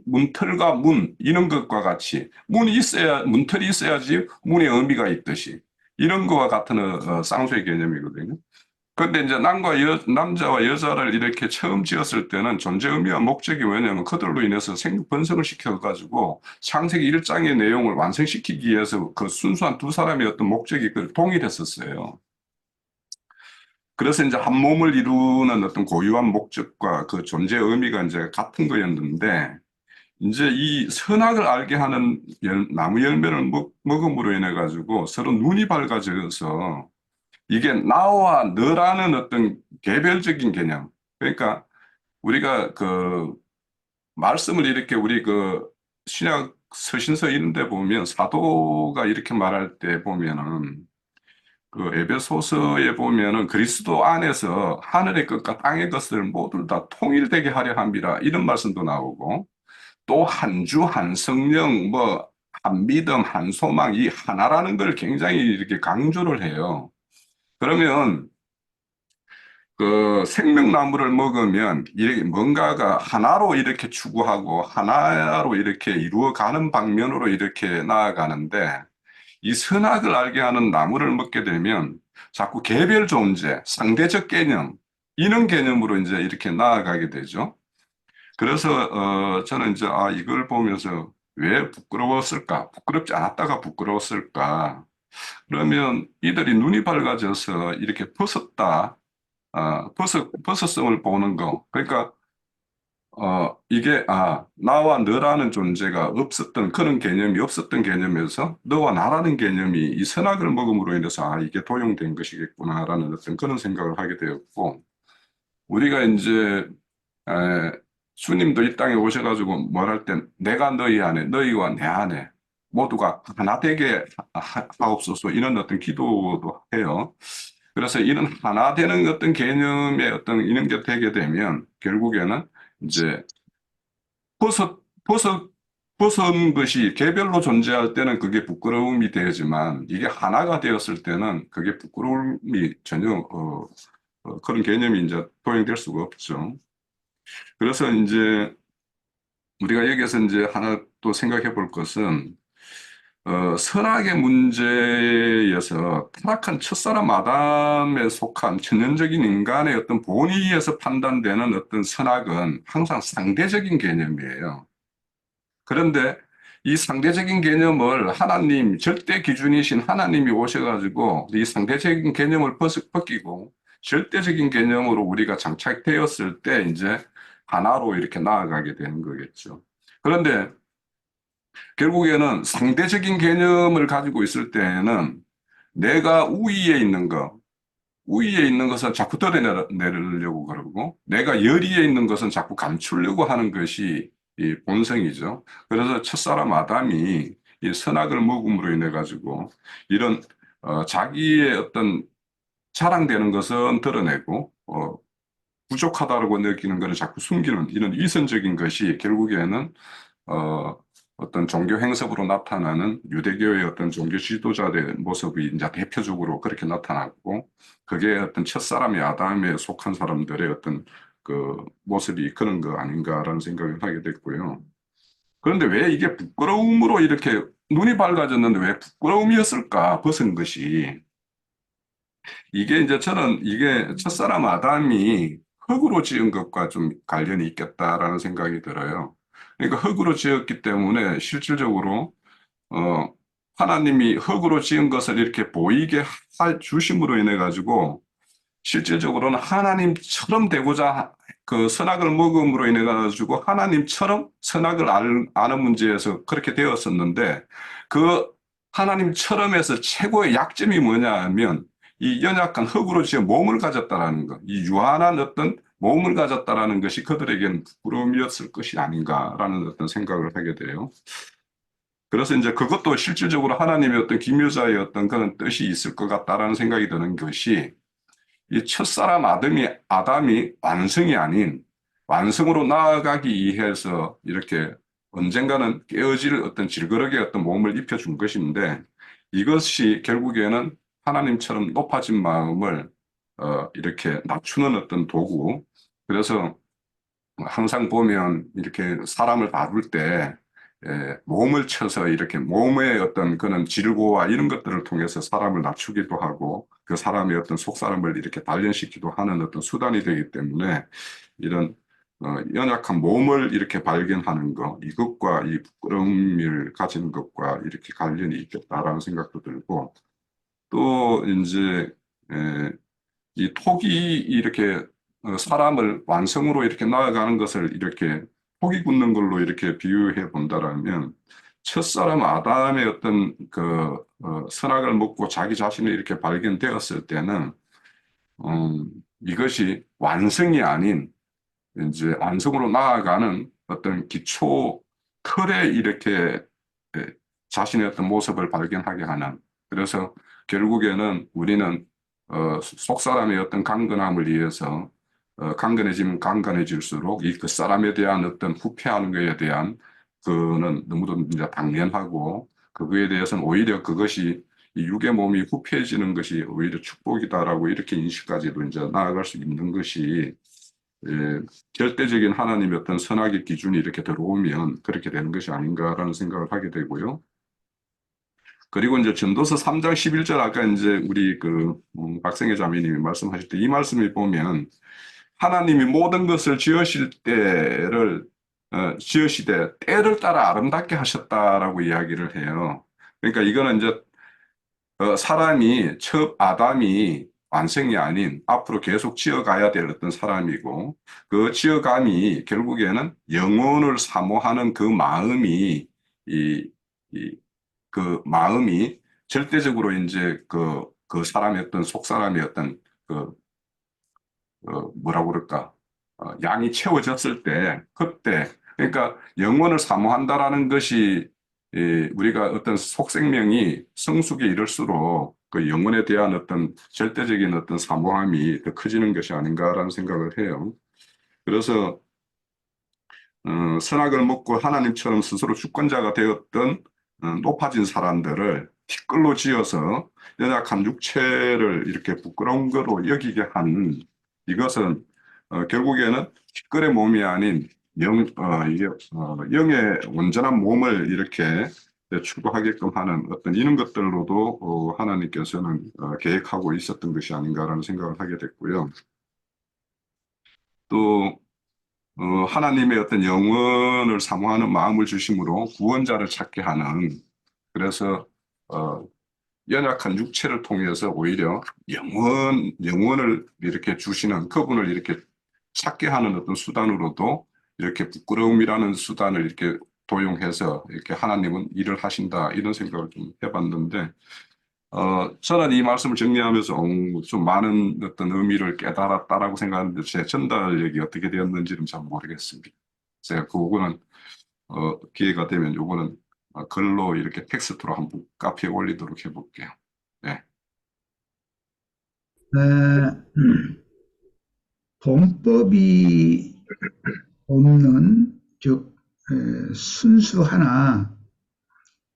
문틀과 문 이런 것과 같이 문틀이 있어야지 문의 의미가 있듯이 이런 거와 같은 쌍수의 개념이거든요. 근데 이제 남자와 여자를 이렇게 처음 지었을 때는 존재 의미와 목적이 뭐냐면 그들로 인해서 생육 번성을 시켜가지고 창세기 1장의 내용을 완성시키기 위해서 그 순수한 두 사람의 어떤 목적이 동일했었어요. 그래서 이제 한 몸을 이루는 어떤 고유한 목적과 그 존재 의미가 이제 같은 거였는데 이제 이 선악을 알게 하는 나무 열매를 먹음으로 인해 가지고 서로 눈이 밝아져서 이게 나와 너라는 어떤 개별적인 개념. 그러니까 우리가 그 말씀을 이렇게 우리 그 신약 서신서 이런 데 보면 사도가 이렇게 말할 때 보면은 그 에베소서에 보면은 그리스도 안에서 하늘의 것과 땅의 것을 모두 다 통일되게 하려 함이라 이런 말씀도 나오고 또 한 주, 한 성령, 뭐 한 믿음, 한 소망 이 하나라는 걸 굉장히 이렇게 강조를 해요. 그러면 그 생명나무를 먹으면 이렇게 뭔가가 하나로 이렇게 추구하고 하나로 이렇게 이루어가는 방면으로 이렇게 나아가는데 이 선악을 알게 하는 나무를 먹게 되면 자꾸 개별 존재, 상대적 개념 이런 개념으로 이제 이렇게 나아가게 되죠. 그래서 저는 이제 이걸 보면서 왜 부끄러웠을까? 부끄럽지 않았다가 부끄러웠을까? 그러면 이들이 눈이 밝아져서 이렇게 버섯성을 보는 거. 그러니까, 이게, 나와 너라는 존재가 없었던, 그런 개념이 없었던 개념에서 너와 나라는 개념이 이 선악을 먹음으로 인해서, 이게 도용된 것이겠구나라는 어떤 그런 생각을 하게 되었고, 우리가 이제, 에, 주님도 이 땅에 오셔가지고 뭘 할 때, 내가 너희 안에, 너희와 내 안에, 모두가 하나 되게 하옵소서, 이런 어떤 기도도 해요. 그래서 이런 하나 되는 어떤 개념의 어떤 이런 게 되게 되면 결국에는 이제 벗은 것이 개별로 존재할 때는 그게 부끄러움이 되지만 이게 하나가 되었을 때는 그게 부끄러움이 전혀 그런 개념이 이제 도용될 수가 없죠. 그래서 이제 우리가 여기서 이제 하나 또 생각해 볼 것은 선악의 문제에서 타락한 첫사람 아담에 속한 천연적인 인간의 어떤 본의에서 판단되는 어떤 선악은 항상 상대적인 개념이에요. 그런데 이 상대적인 개념을 하나님, 절대 기준이신 하나님이 오셔가지고 이 상대적인 개념을 벗기고 절대적인 개념으로 우리가 장착되었을 때 이제 하나로 이렇게 나아가게 되는 거겠죠. 그런데 결국에는 상대적인 개념을 가지고 있을 때에는 내가 우위에 있는 것은 자꾸 드러내려고 그러고 내가 열의에 있는 것은 자꾸 감추려고 하는 것이 이 본성이죠. 그래서 첫사람 아담이 이 선악을 먹음으로 인해 가지고 이런 자기의 어떤 자랑되는 것은 드러내고 부족하다고 느끼는 것을 자꾸 숨기는 이런 위선적인 것이 결국에는 어떤 종교 행석으로 나타나는 유대교의 어떤 종교 지도자들의 모습이 이제 대표적으로 그렇게 나타났고, 그게 어떤 첫사람이 아담에 속한 사람들의 어떤 그 모습이 그런 거 아닌가라는 생각을 하게 됐고요. 그런데 왜 이게 부끄러움으로 이렇게 눈이 밝아졌는데 왜 부끄러움이었을까, 벗은 것이. 이게 이제 저는 이게 첫사람 아담이 흙으로 지은 것과 좀 관련이 있겠다라는 생각이 들어요. 그러니까 흙으로 지었기 때문에 실질적으로 하나님이 흙으로 지은 것을 이렇게 보이게 주심으로 인해 가지고 실질적으로는 하나님처럼 되고자 그 선악을 먹음으로 인해 가지고 하나님처럼 선악을 아는 문제에서 그렇게 되었었는데 그 하나님처럼에서 최고의 약점이 뭐냐 하면 이 연약한 흙으로 지은 몸을 가졌다라는 것, 이 유한한 어떤 몸을 가졌다라는 것이 그들에게는 부끄러움이었을 것이 아닌가라는 어떤 생각을 하게 돼요. 그래서 이제 그것도 실질적으로 하나님의 어떤 기묘자의 어떤 그런 뜻이 있을 것 같다라는 생각이 드는 것이 이 첫사람 아담이 완성이 아닌 완성으로 나아가기 위해서 이렇게 언젠가는 깨어질 어떤 질그릇의 어떤 몸을 입혀준 것인데 이것이 결국에는 하나님처럼 높아진 마음을 이렇게 낮추는 어떤 도구. 그래서 항상 보면 이렇게 사람을 다룰 때 몸을 쳐서 이렇게 몸의 어떤 그런 질고와 이런 것들을 통해서 사람을 낮추기도 하고 그 사람의 어떤 속사람을 이렇게 단련시키기도 하는 어떤 수단이 되기 때문에 이런 연약한 몸을 이렇게 발견하는 것, 이것과 이 부끄러움을 가지는 것과 이렇게 관련이 있겠다라는 생각도 들고 또 이제 이 톡이 이렇게 사람을 완성으로 이렇게 나아가는 것을 이렇게 톡이 굳는 걸로 이렇게 비유해 본다라면 첫사람 아담의 어떤 그 선악을 먹고 자기 자신을 이렇게 발견되었을 때는 이것이 완성이 아닌 이제 완성으로 나아가는 어떤 기초 틀에 이렇게 자신의 어떤 모습을 발견하게 하는 그래서 결국에는 우리는 속사람의 어떤 강건함을 위해서 강건해지면 강건해질수록 이 그 사람에 대한 어떤 후퇴하는 것에 대한 그는 너무도 이제 당연하고 그거에 대해서는 오히려 그것이 이 육의 몸이 후퇴해지는 것이 오히려 축복이다라고 이렇게 인식까지도 이제 나아갈 수 있는 것이 절대적인 하나님의 어떤 선악의 기준이 이렇게 들어오면 그렇게 되는 것이 아닌가라는 생각을 하게 되고요. 그리고 이제 전도서 3장 11절 아까 이제 우리 그 박성애 자매님이 말씀하실 때 이 말씀을 보면 하나님이 모든 것을 지으실 때를 지으시되 때를 따라 아름답게 하셨다라고 이야기를 해요. 그러니까 이거는 이제 사람이 첫 아담이 완성이 아닌 앞으로 계속 지어가야 될 어떤 사람이고 그 지어감이 결국에는 영혼을 사모하는 그 마음이 그 마음이 절대적으로 이제 그 사람의 어떤 속사람의 어떤 뭐라고 그럴까 양이 채워졌을 때 그때 그러니까 영혼을 사모한다라는 것이 우리가 어떤 속생명이 성숙에 이를수록 그 영혼에 대한 어떤 절대적인 어떤 사모함이 더 커지는 것이 아닌가라는 생각을 해요. 그래서 선악을 먹고 하나님처럼 스스로 주권자가 되었던 높아진 사람들을 티끌로 지어서 연약한 육체를 이렇게 부끄러운 거로 여기게 한 이것은 결국에는 티끌의 몸이 아닌 영의 온전한 몸을 이렇게 추구하게끔 하는 어떤 이런 것들로도 하나님께서는 계획하고 있었던 것이 아닌가라는 생각을 하게 됐고요. 또 하나님의 어떤 영원을 사모하는 마음을 주심으로 구원자를 찾게 하는 그래서 연약한 육체를 통해서 오히려 영원을 이렇게 주시는 그분을 이렇게 찾게 하는 어떤 수단으로도 이렇게 부끄러움이라는 수단을 이렇게 도용해서 이렇게 하나님은 일을 하신다 이런 생각을 좀 해봤는데 저는 이 말씀을 정리하면서 좀 많은 어떤 의미를 깨달았다라고 생각하는데 제 전달력이 어떻게 되었는지는 잘 모르겠습니다. 제가 그거는 기회가 되면 요거는 글로 이렇게 텍스트로 한번 카페에 올리도록 해볼게요. 네. 본법이 없는 즉 순수하나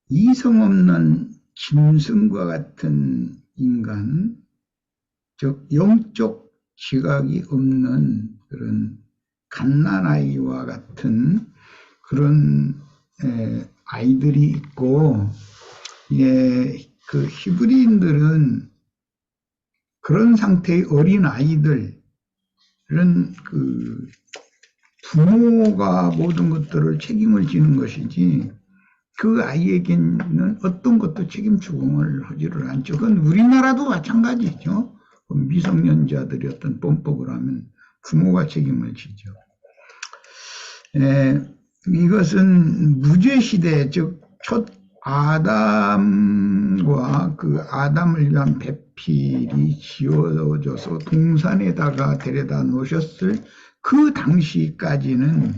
이성 없는 짐승과 같은 인간, 즉 영적 지각이 없는 그런 갓난아이와 같은 그런 아이들이 있고, 그 히브리인들은 그런 상태의 어린 아이들은 그 부모가 모든 것들을 책임을 지는 것이지 그 아이에게는 어떤 것도 책임 추궁을 하지를 않죠. 그건 우리나라도 마찬가지죠. 미성년자들이 어떤 범법을 하면 부모가 책임을 지죠. 이것은 무죄시대, 즉 첫 아담과 그 아담을 위한 배필이 지어져서 동산에다가 데려다 놓으셨을 그 당시까지는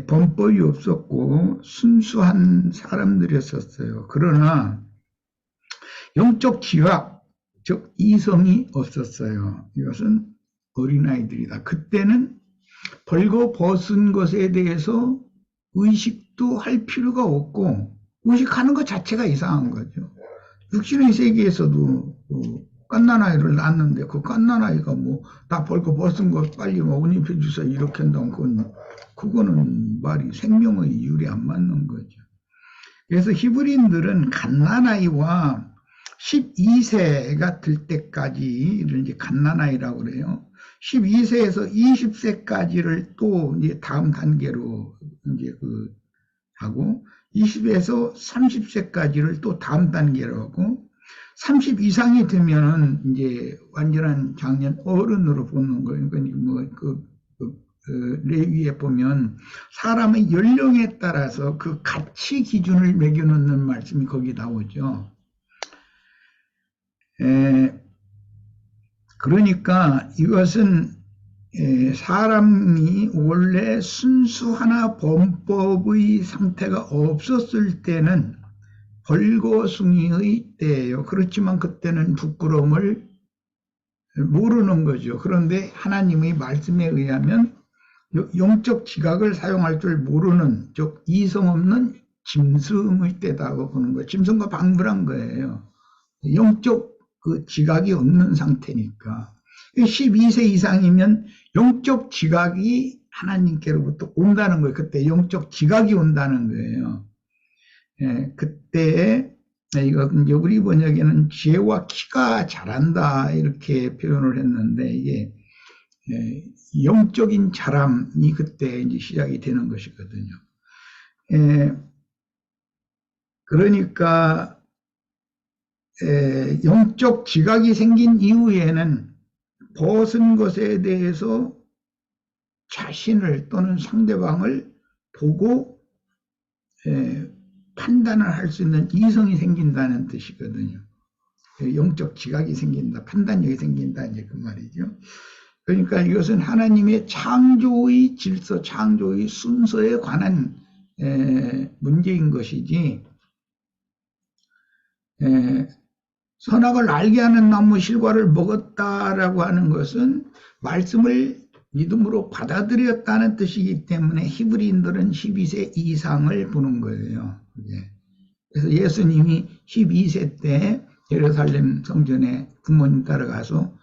범법이 없었고 순수한 사람들이었어요. 그러나 영적 지각, 즉 이성이 없었어요. 이것은 어린아이들이다. 그때는 벌거벗은 것에 대해서 의식도 할 필요가 없고 의식하는 것 자체가 이상한 거죠. 육신의 세계에서도 갓난아이를 낳았는데 그 갓난아이가 뭐 다 벌거벗은 것 빨리 뭐 옷 입혀주세요 이렇게 한다면 그거는 말이 생명의 이율이 안 맞는 거죠. 그래서 히브리인들은 갓난아이와 12세가 될 때까지를 이제 갓난아이라고 그래요. 12세에서 20세까지를 또 이제 다음 단계로 이제 하고 20에서 30세까지를 또 다음 단계로 하고 30 이상이 되면은 이제 완전한 장년 어른으로 보는 거예요. 그러니까 뭐 레위에 보면 사람의 연령에 따라서 그 가치 기준을 매겨놓는 말씀이 거기 나오죠. 그러니까 이것은 사람이 원래 순수하나 범법의 상태가 없었을 때는 벌거숭이의 때예요. 그렇지만 그때는 부끄러움을 모르는 거죠. 그런데 하나님의 말씀에 의하면 영적 지각을 사용할 줄 모르는, 즉 이성 없는 짐승의 때다고 보는 거예요. 짐승과 방불한 거예요. 영적 그 지각이 없는 상태니까. 12세 이상이면 영적 지각이 하나님께로부터 온다는 거예요. 그때 영적 지각이 온다는 거예요. 그때 이거 이제 우리 번역에는 지혜와 키가 자란다 이렇게 표현을 했는데 이게 영적인 자람이 그때 이제 시작이 되는 것이거든요. 그러니까 영적 지각이 생긴 이후에는 벗은 것에 대해서 자신을 또는 상대방을 보고 판단을 할 수 있는 이성이 생긴다는 뜻이거든요. 영적 지각이 생긴다, 판단력이 생긴다 이제 그 말이죠. 그러니까 이것은 하나님의 창조의 질서, 창조의 순서에 관한 문제인 것이지 선악을 알게 하는 나무 실과를 먹었다라고 하는 것은 말씀을 믿음으로 받아들였다는 뜻이기 때문에 히브리인들은 12세 이상을 보는 거예요. 그래서 예수님이 12세 때 예루살렘 성전에 부모님 따라가서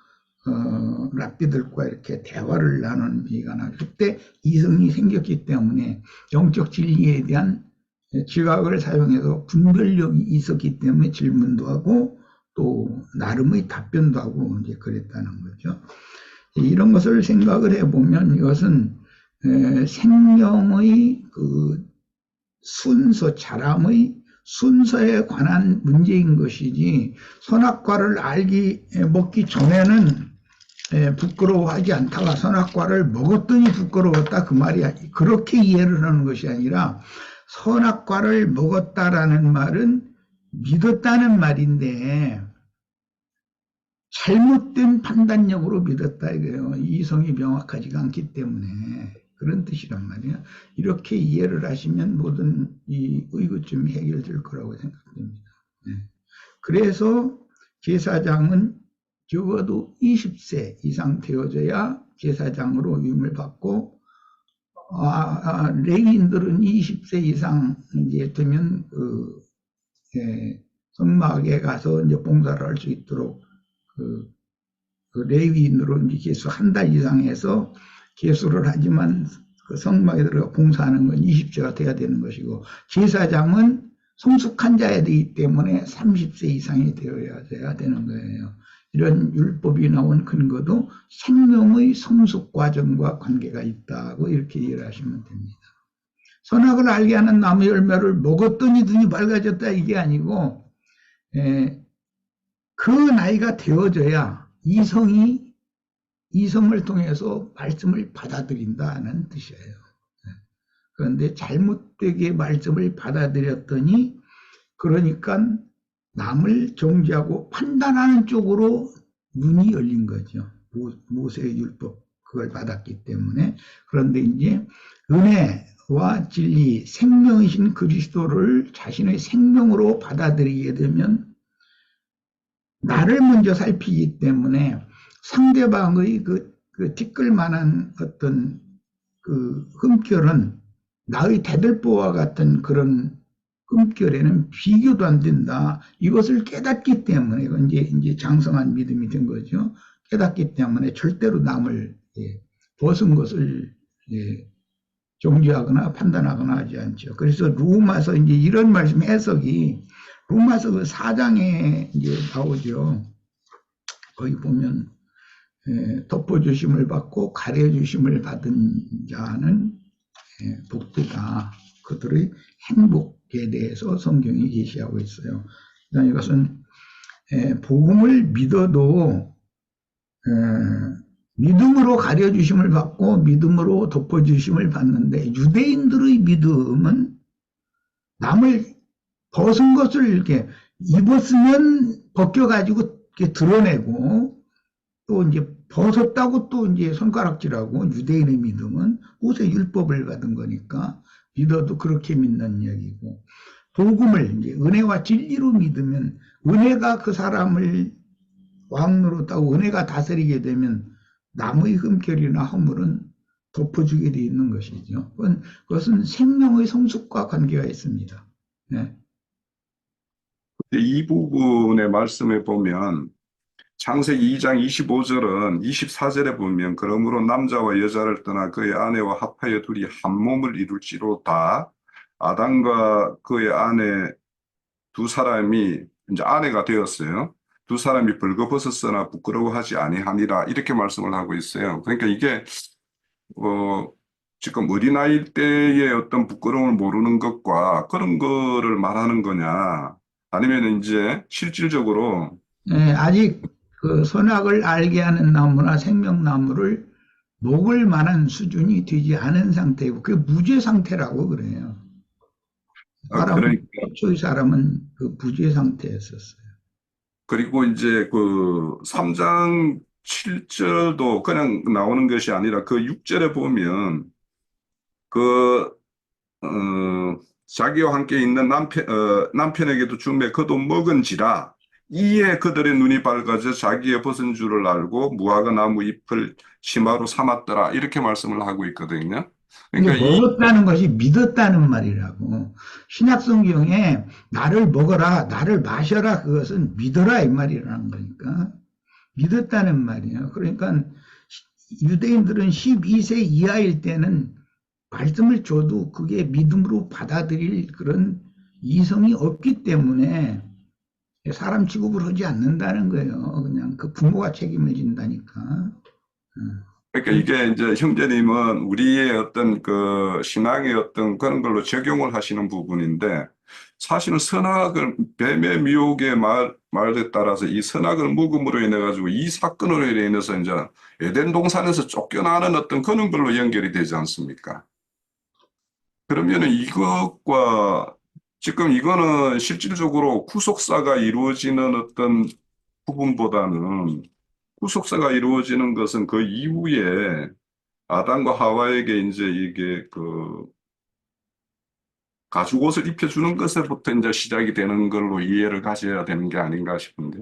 랍비들과 이렇게 대화를 나누는 비가 나죠. 그때 이성이 생겼기 때문에 영적 진리에 대한 지각을 사용해서 분별력이 있었기 때문에 질문도 하고 또 나름의 답변도 하고 이제 그랬다는 거죠. 이런 것을 생각을 해보면 이것은 생명의 그 순서, 자람의 순서에 관한 문제인 것이지 선악과를 먹기 전에는 부끄러워하지 않다가 선악과를 먹었더니 부끄러웠다 그 말이야. 그렇게 이해를 하는 것이 아니라 선악과를 먹었다라는 말은 믿었다는 말인데 잘못된 판단력으로 믿었다 이거예요. 이성이 명확하지가 않기 때문에 그런 뜻이란 말이에요. 이렇게 이해를 하시면 모든 이 의구점이 해결될 거라고 생각됩니다. 그래서 제사장은 적어도 20세 이상 되어져야 제사장으로 위임을 받고 레위인들은 20세 이상 이제 되면 성막에 가서 이제 봉사를 할 수 있도록 그 레위인으로 이제 계속 한 달 이상 해서 계수를 하지만 그 성막에 들어가 봉사하는 건 20세가 돼야 되는 것이고 제사장은 성숙한 자야 되기 때문에 30세 이상이 되어야 되는 거예요. 이런 율법이 나온 근거도 생명의 성숙 과정과 관계가 있다고 이렇게 이해를 하시면 됩니다. 선악을 알게 하는 나무 열매를 먹었더니 눈이 밝아졌다 이게 아니고 그 나이가 되어져야 이성을 통해서 말씀을 받아들인다는 뜻이에요. 그런데 잘못되게 말씀을 받아들였더니 그러니까 남을 정죄하고 판단하는 쪽으로 눈이 열린 거죠. 모세의 율법 그걸 받았기 때문에. 그런데 이제 은혜와 진리, 생명이신 그리스도를 자신의 생명으로 받아들이게 되면 나를 먼저 살피기 때문에 상대방의 그 티끌 만한 어떤 그 흠결은 나의 대들보와 같은 그런 흠결에는 비교도 안 된다. 이것을 깨닫기 때문에 이건 이제 장성한 믿음이 된 거죠. 깨닫기 때문에 절대로 남을 벗은 것을 정죄하거나 판단하거나 하지 않죠. 그래서 로마서 이제 이런 말씀 해석이 로마서 그 4장에 이제 나오죠. 거기 보면 덮어주심을 받고 가려주심을 받은 자는 복되다. 그들의 행복에 대해서 성경이 계시하고 있어요. 이것은 복음을 믿어도 믿음으로 가려주심을 받고 믿음으로 덮어주심을 받는데 유대인들의 믿음은 남을 벗은 것을 이렇게 입었으면 벗겨가지고 이렇게 드러내고 또 이제 벗었다고 또 이제 손가락질하고 유대인의 믿음은 모세 율법을 받은 거니까 믿어도 그렇게 믿는 이야기고 복음을 이제 은혜와 진리로 믿으면 은혜가 그 사람을 왕으로 따고 은혜가 다스리게 되면 남의 흠결이나 허물은 덮어주게 되어 있는 것이죠. 그것은 생명의 성숙과 관계가 있습니다. 네. 이 부분의 말씀에 보면 창세기 2장 25절은 24절에 보면 그러므로 남자와 여자를 떠나 그의 아내와 합하여 둘이 한 몸을 이룰지로다. 아담과 그의 아내 두 사람이 이제 아내가 되었어요. 두 사람이 벌거벗었으나 부끄러워하지 아니하니라 이렇게 말씀을 하고 있어요. 그러니까 이게 지금 어린아이 때의 어떤 부끄러움을 모르는 것과 그런 거를 말하는 거냐 아니면 이제 실질적으로 아직 그 선악을 알게 하는 나무나 생명나무를 먹을 만한 수준이 되지 않은 상태이고 그게 무죄 상태라고 그래요. 그러니까 최초의 사람은 그 무죄 상태였었어요. 그리고 이제 그 3장 7절도 그냥 나오는 것이 아니라 그 6절에 보면 자기와 함께 있는 남편에게도 주매 그도 먹은지라 이에 그들의 눈이 밝아져 자기의 벗은 줄을 알고 무화과 나무 잎을 치마로 삼았더라 이렇게 말씀을 하고 있거든요. 그러니까 먹었다는 것이 믿었다는 말이라고. 신약 성경에 나를 먹어라, 나를 마셔라 그것은 믿어라 이 말이라는 거니까 믿었다는 말이에요. 그러니까 유대인들은 12세 이하일 때는 말씀을 줘도 그게 믿음으로 받아들일 그런 이성이 없기 때문에 사람 취급을 하지 않는다는 거예요. 그냥 그 부모가 책임을 진다니까. 그러니까 이게 이제 형제님은 우리의 어떤 그 신앙의 어떤 그런 걸로 적용을 하시는 부분인데 사실은 선악을 뱀의 미혹의 말에 따라서 이 선악을 먹음으로 인해 가지고 이 사건으로 인해서 이제 에덴 동산에서 쫓겨나는 어떤 그런 걸로 연결이 되지 않습니까? 그러면은 이것과 지금 이거는 실질적으로 구속사가 이루어지는 어떤 부분보다는 구속사가 이루어지는 것은 그 이후에 아담과 하와에게 이제 이게 그 가죽옷을 입혀주는 것에부터 이제 시작이 되는 걸로 이해를 가져야 되는 게 아닌가 싶은데.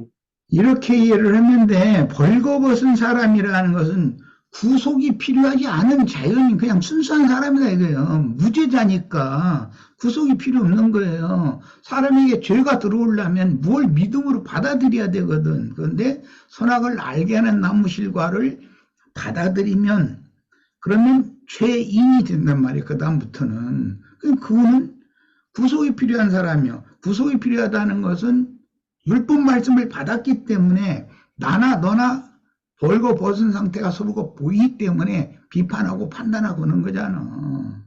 이렇게 이해를 했는데 벌거벗은 사람이라는 것은 구속이 필요하지 않은 자연인 그냥 순수한 사람이다 이거예요. 무죄자니까 구속이 필요 없는 거예요. 사람에게 죄가 들어오려면 뭘 믿음으로 받아들여야 되거든. 그런데 선악을 알게 하는 나무실과를 받아들이면 그러면 죄인이 된단 말이에요. 그 다음부터는. 그거는 구속이 필요한 사람이요. 구속이 필요하다는 것은 율법 말씀을 받았기 때문에 나나 너나 벌거 벗은 상태가 서로가 보이기 때문에 비판하고 판단하고 그러는 거잖아.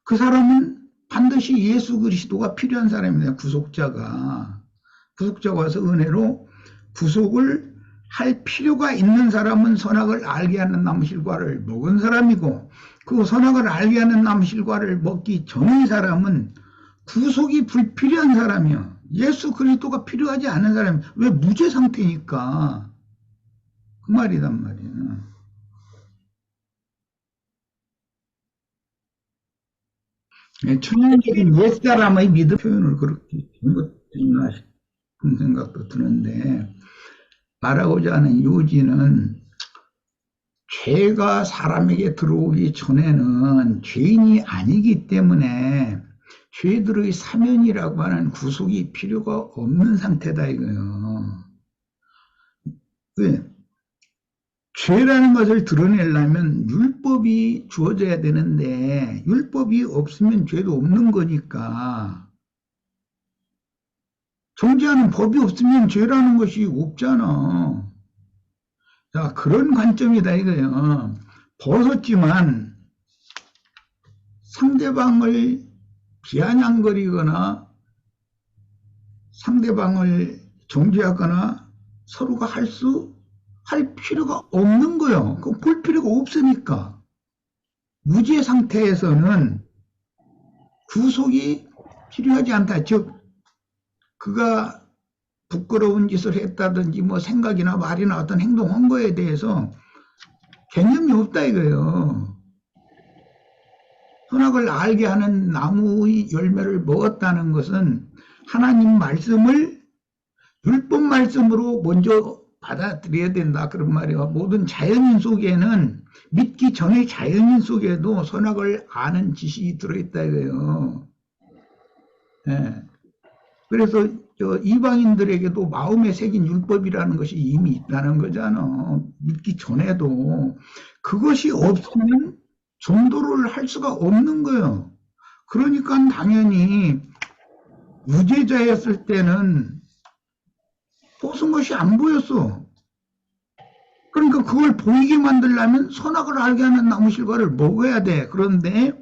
그 사람은 반드시 예수 그리스도가 필요한 사람이다. 구속자가 와서 은혜로 구속을 할 필요가 있는 사람은 선악을 알게 하는 나무실과를 먹은 사람이고, 그 선악을 알게 하는 나무실과를 먹기 전의 사람은 구속이 불필요한 사람이야. 예수 그리스도가 필요하지 않은 사람이. 왜? 무죄 상태니까. 그 말이란 말이야. 천연적인 옛사람의 믿음 표현을 그렇게 잘못했나 싶은 생각도 드는데, 말하고자 하는 요지는 죄가 사람에게 들어오기 전에는 죄인이 아니기 때문에 죄들의 사면이라고 하는 구속이 필요가 없는 상태다 이거예요. 왜? 죄라는 것을 드러내려면 율법이 주어져야 되는데 율법이 없으면 죄도 없는 거니까, 존재하는 법이 없으면 죄라는 것이 없잖아. 자, 그런 관점이다 이거예요. 벗었지만 상대방을 비아냥거리거나 상대방을 정죄하거나 서로가 할 필요가 없는 거예요. 그 볼 필요가 없으니까. 무죄 상태에서는 구속이 필요하지 않다. 즉, 그가 부끄러운 짓을 했다든지 뭐 생각이나 말이나 어떤 행동한 거에 대해서 개념이 없다 이거예요. 선악을 알게 하는 나무의 열매를 먹었다는 것은 하나님 말씀을 율법 말씀으로 먼저 받아들여야 된다 그런 말이에요. 모든 자연인 속에는, 믿기 전의 자연인 속에도 선악을 아는 지식이 들어있다 이거예요. 예. 그래서 이방인들에게도 마음에 새긴 율법이라는 것이 이미 있다는 거잖아. 믿기 전에도. 그것이 없으면 전도를 할 수가 없는 거예요. 그러니까 당연히 유죄자였을 때는 벗은 것이 안 보였어. 그러니까 그걸 보이게 만들려면 선악을 알게 하는 나무실과를 먹어야 돼. 그런데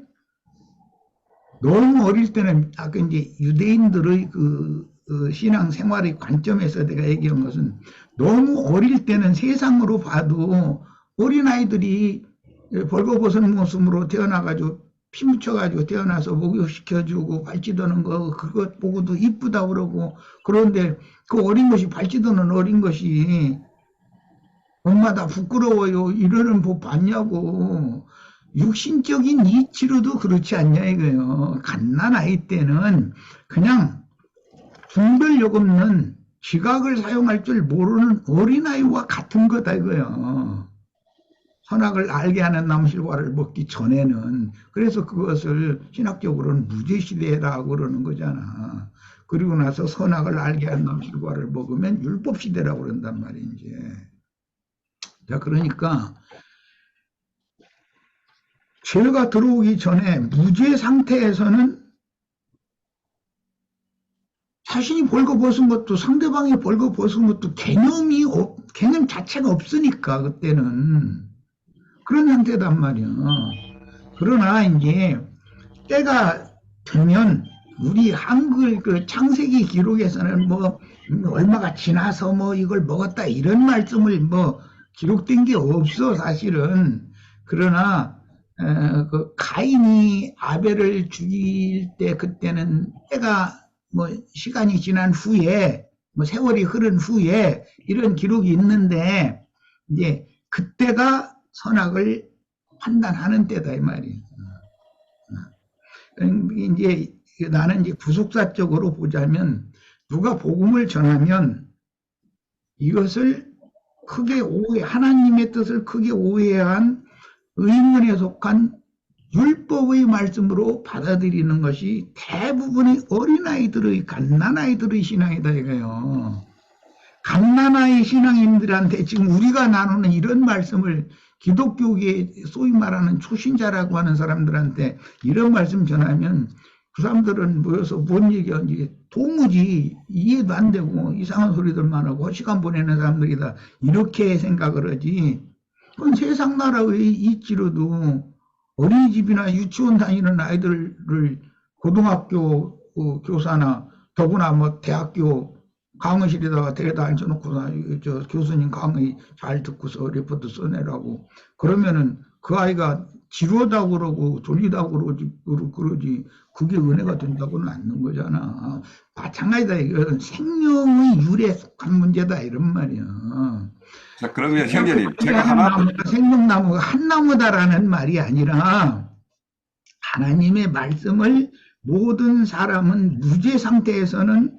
너무 어릴 때는, 아까 이제 유대인들의 그 신앙 생활의 관점에서 내가 얘기한 것은, 너무 어릴 때는 세상으로 봐도 어린아이들이 벌거벗은 모습으로 태어나가지고 피 묻혀가지고 태어나서 목욕시켜주고 발찌도는 거, 그것 보고도 이쁘다 그러고, 그런데 그 어린 것이, 발찌도는 어린 것이 엄마 다 부끄러워요 이러는 법 봤냐고. 육신적인 이치로도 그렇지 않냐 이거예요. 갓난아이 때는 그냥 분별력 없는, 지각을 사용할 줄 모르는 어린아이와 같은 거다 이거예요. 선악을 알게 하는 나무실과를 먹기 전에는. 그래서 그것을 신학적으로는 무죄시대라고 그러는 거잖아. 그리고 나서 선악을 알게 하는 나무실과를 먹으면 율법시대라고 그런단 말이야 이제. 자, 그러니까 죄가 들어오기 전에 무죄 상태에서는 자신이 벌거벗은 것도 상대방이 벌거벗은 것도 개념 자체가 없으니까 그때는 그런 상태단 말이야. 그러나 이제 때가 되면 우리 한글 그 창세기 기록에서는 뭐 얼마가 지나서 뭐 이걸 먹었다 이런 말씀을 뭐 기록된 게 없어 사실은. 그러나 그 가인이 아벨을 죽일 때 그때는 때가 뭐 시간이 지난 후에, 뭐 세월이 흐른 후에 이런 기록이 있는데, 이제 그때가 선악을 판단하는 때다 이 말이에요. 이제 나는 이제 구속사적으로 보자면, 누가 복음을 전하면 이것을 크게 하나님의 뜻을 크게 오해한 의문에 속한 율법의 말씀으로 받아들이는 것이 대부분의 어린아이들의, 갓난아이들의 신앙이다 이거예요. 갓난아이 신앙인들한테 지금 우리가 나누는 이런 말씀을 기독교계 소위 말하는 초신자라고 하는 사람들한테 이런 말씀 전하면 그 사람들은 모여서 뭔 얘기하는지 도무지 이해도 안 되고 이상한 소리들만 하고 시간 보내는 사람들이다. 이렇게 생각을 하지. 그건 세상 나라에 있지로도 어린이집이나 유치원 다니는 아이들을 고등학교 교사나 더구나 뭐 대학교 강의실에다가 데려다 앉혀놓고서 저 교수님 강의 잘 듣고서 리포트 써내라고 그러면은 그 아이가 지루하다고 그러고 졸리다고 그러지 그게 은혜가 된다고는 않는 거잖아. 마찬가지다. 이건 생명의 유래에 속한 문제다 이런 말이야. 자, 그러면 형제님, 제가 하나 더, 생명나무가 한 나무다라는 말이 아니라 하나님의 말씀을 모든 사람은 무죄 상태에서는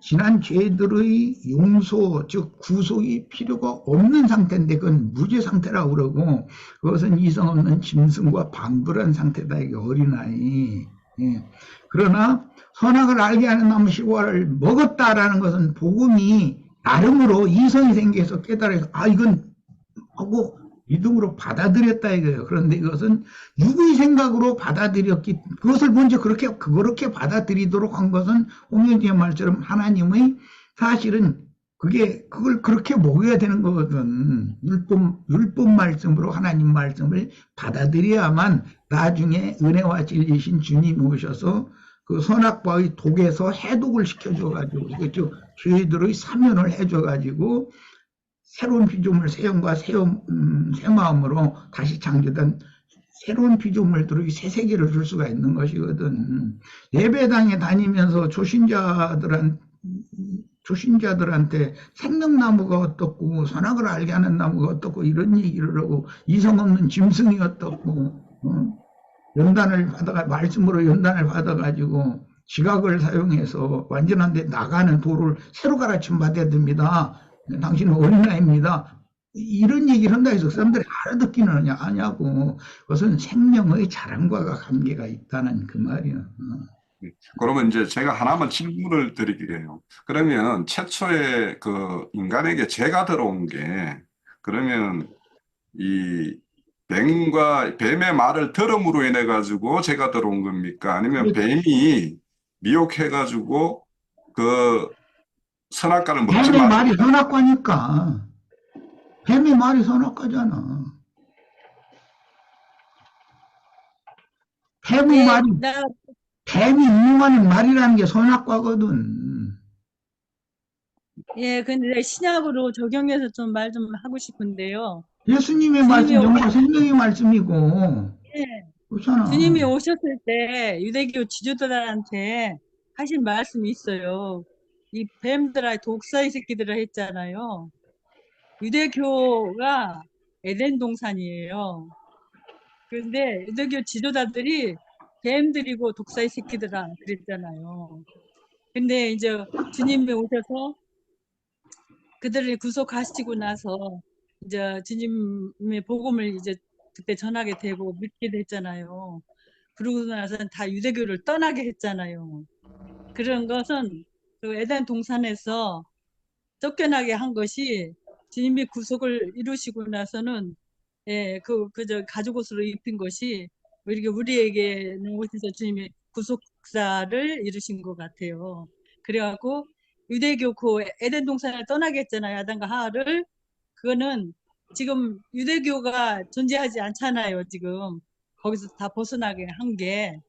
지난 죄들의 용서, 즉 구속이 필요가 없는 상태인데 그건 무죄 상태라고 그러고 그것은 이성 없는 짐승과 방불한 상태다. 이게 어린아이. 예. 그러나 선악을 알게 하는 나무 실과를 먹었다라는 것은 복음이 나름으로 이성이 생겨서 깨달아서 아 이건 하고 믿음으로 받아들였다 이거예요. 그런데 이것은 육의 생각으로 받아들였기 그것을 먼저 그렇게 받아들이도록 한 것은 홍현지의 말처럼 하나님의 사실은 그걸 그렇게 먹어야 되는 거거든. 율법 말씀으로 하나님 말씀을 받아들여야만 나중에 은혜와 진리신 주님이 오셔서 그 선악과의 독에서 해독을 시켜줘가지고 즉 죄들의 사면을 해줘가지고 새로운 피조물 새 영과 새 마음으로 다시 창조된 새로운 피조물들의 새 세계를 줄 수가 있는 것이거든. 예배당에 다니면서 조신자들한테 생명나무가 어떻고 선악을 알게 하는 나무가 어떻고 이런 얘기를 하고 이성 없는 짐승이 어떻고 말씀으로 연단을 받아가지고 지각을 사용해서 완전한데 나가는 도를 새로 가르침 받아야 됩니다. 당신은 어린아이입니다. 이런 얘기를 한다 해서 그 사람들이 알아듣기는 하냐고. 그것은 생명의 자랑과 관계가 있다는 그 말이야. 그러면 이제 제가 하나만 질문을 드릴게요. 그러면 최초에 그 인간에게 죄가 들어온 게 그러면 이 뱀의 말을 들음으로 인해 가지고 죄가 들어온 겁니까? 아니면 뱀이 미혹해 가지고 그 선악과를 먹지 뱀의 마. 말이 선악과니까. 뱀의 말이 선악과잖아. 뱀의 예, 말이 나 뱀이 인용하는 말이라는 게 선악과거든. 예, 근데 신약으로 적용해서 좀 말 좀 하고 싶은데요. 예수님의 말씀, 영과 생명의 말씀이고, 예, 그렇잖아. 주님이 오셨을 때 유대교 지도자들한테 하신 말씀이 있어요. 이 뱀들아, 독사의 새끼들아 했잖아요. 유대교가 에덴 동산이에요. 그런데 유대교 지도자들이 뱀들이고 독사의 새끼들아 그랬잖아요. 근데 이제 주님이 오셔서 그들을 구속하시고 나서 이제 주님의 복음을 이제 그때 전하게 되고 믿게 됐잖아요. 그러고 나서는 다 유대교를 떠나게 했잖아요. 그런 것은 그 에덴 동산에서 쫓겨나게 한 것이 주님이 구속을 이루시고 나서는 그저 가죽옷으로 입힌 것이 이렇게 우리에게는 오셔서 주님이 구속사를 이루신 것 같아요. 그래갖고 유대교 그 에덴 동산을 떠나게 했잖아요. 아담과 하와를. 그거는 지금 유대교가 존재하지 않잖아요. 지금 거기서 다 벗어나게 한 게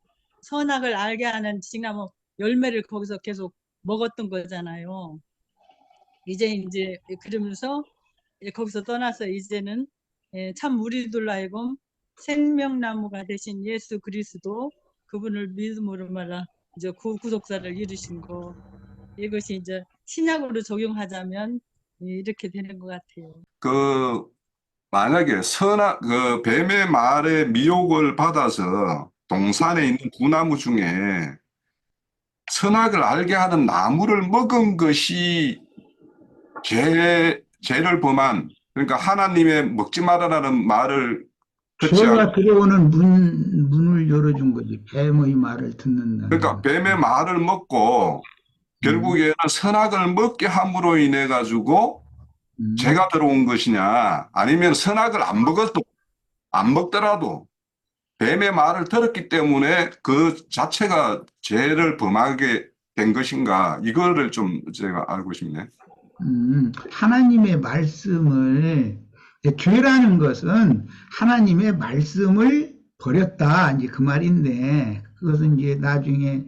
선악을 알게 하는 지식나무 열매를 거기서 계속 먹었던 거잖아요. 이제 그러면서 거기서 떠나서 이제는 참 우리들로 하여금 생명나무가 되신 예수 그리스도 그분을 믿음으로 말아 이제 구속사를 이루신 거 이것이 이제 신약으로 적용하자면 이렇게 되는 것 같아요. 그 만약에 그 뱀의 말에 미혹을 받아서 동산에 있는 두 나무 중에 선악을 알게 하는 나무를 먹은 것이 죄를 범한 그러니까 하나님의 먹지 말아라는 말을 듣지 죄가 않고 들어오는 문을 열어준 거지. 뱀의 말을 듣는다. 그러니까 뱀의 말을 먹고 결국에는 선악을 먹게 함으로 인해 가지고 죄가 들어온 것이냐 아니면 선악을 안 먹더라도 뱀의 말을 들었기 때문에 그 자체가 죄를 범하게 된 것인가? 이거를 좀 제가 알고 싶네. 하나님의 말씀을, 죄라는 것은 하나님의 말씀을 버렸다, 이제 그 말인데, 그것은 이제 나중에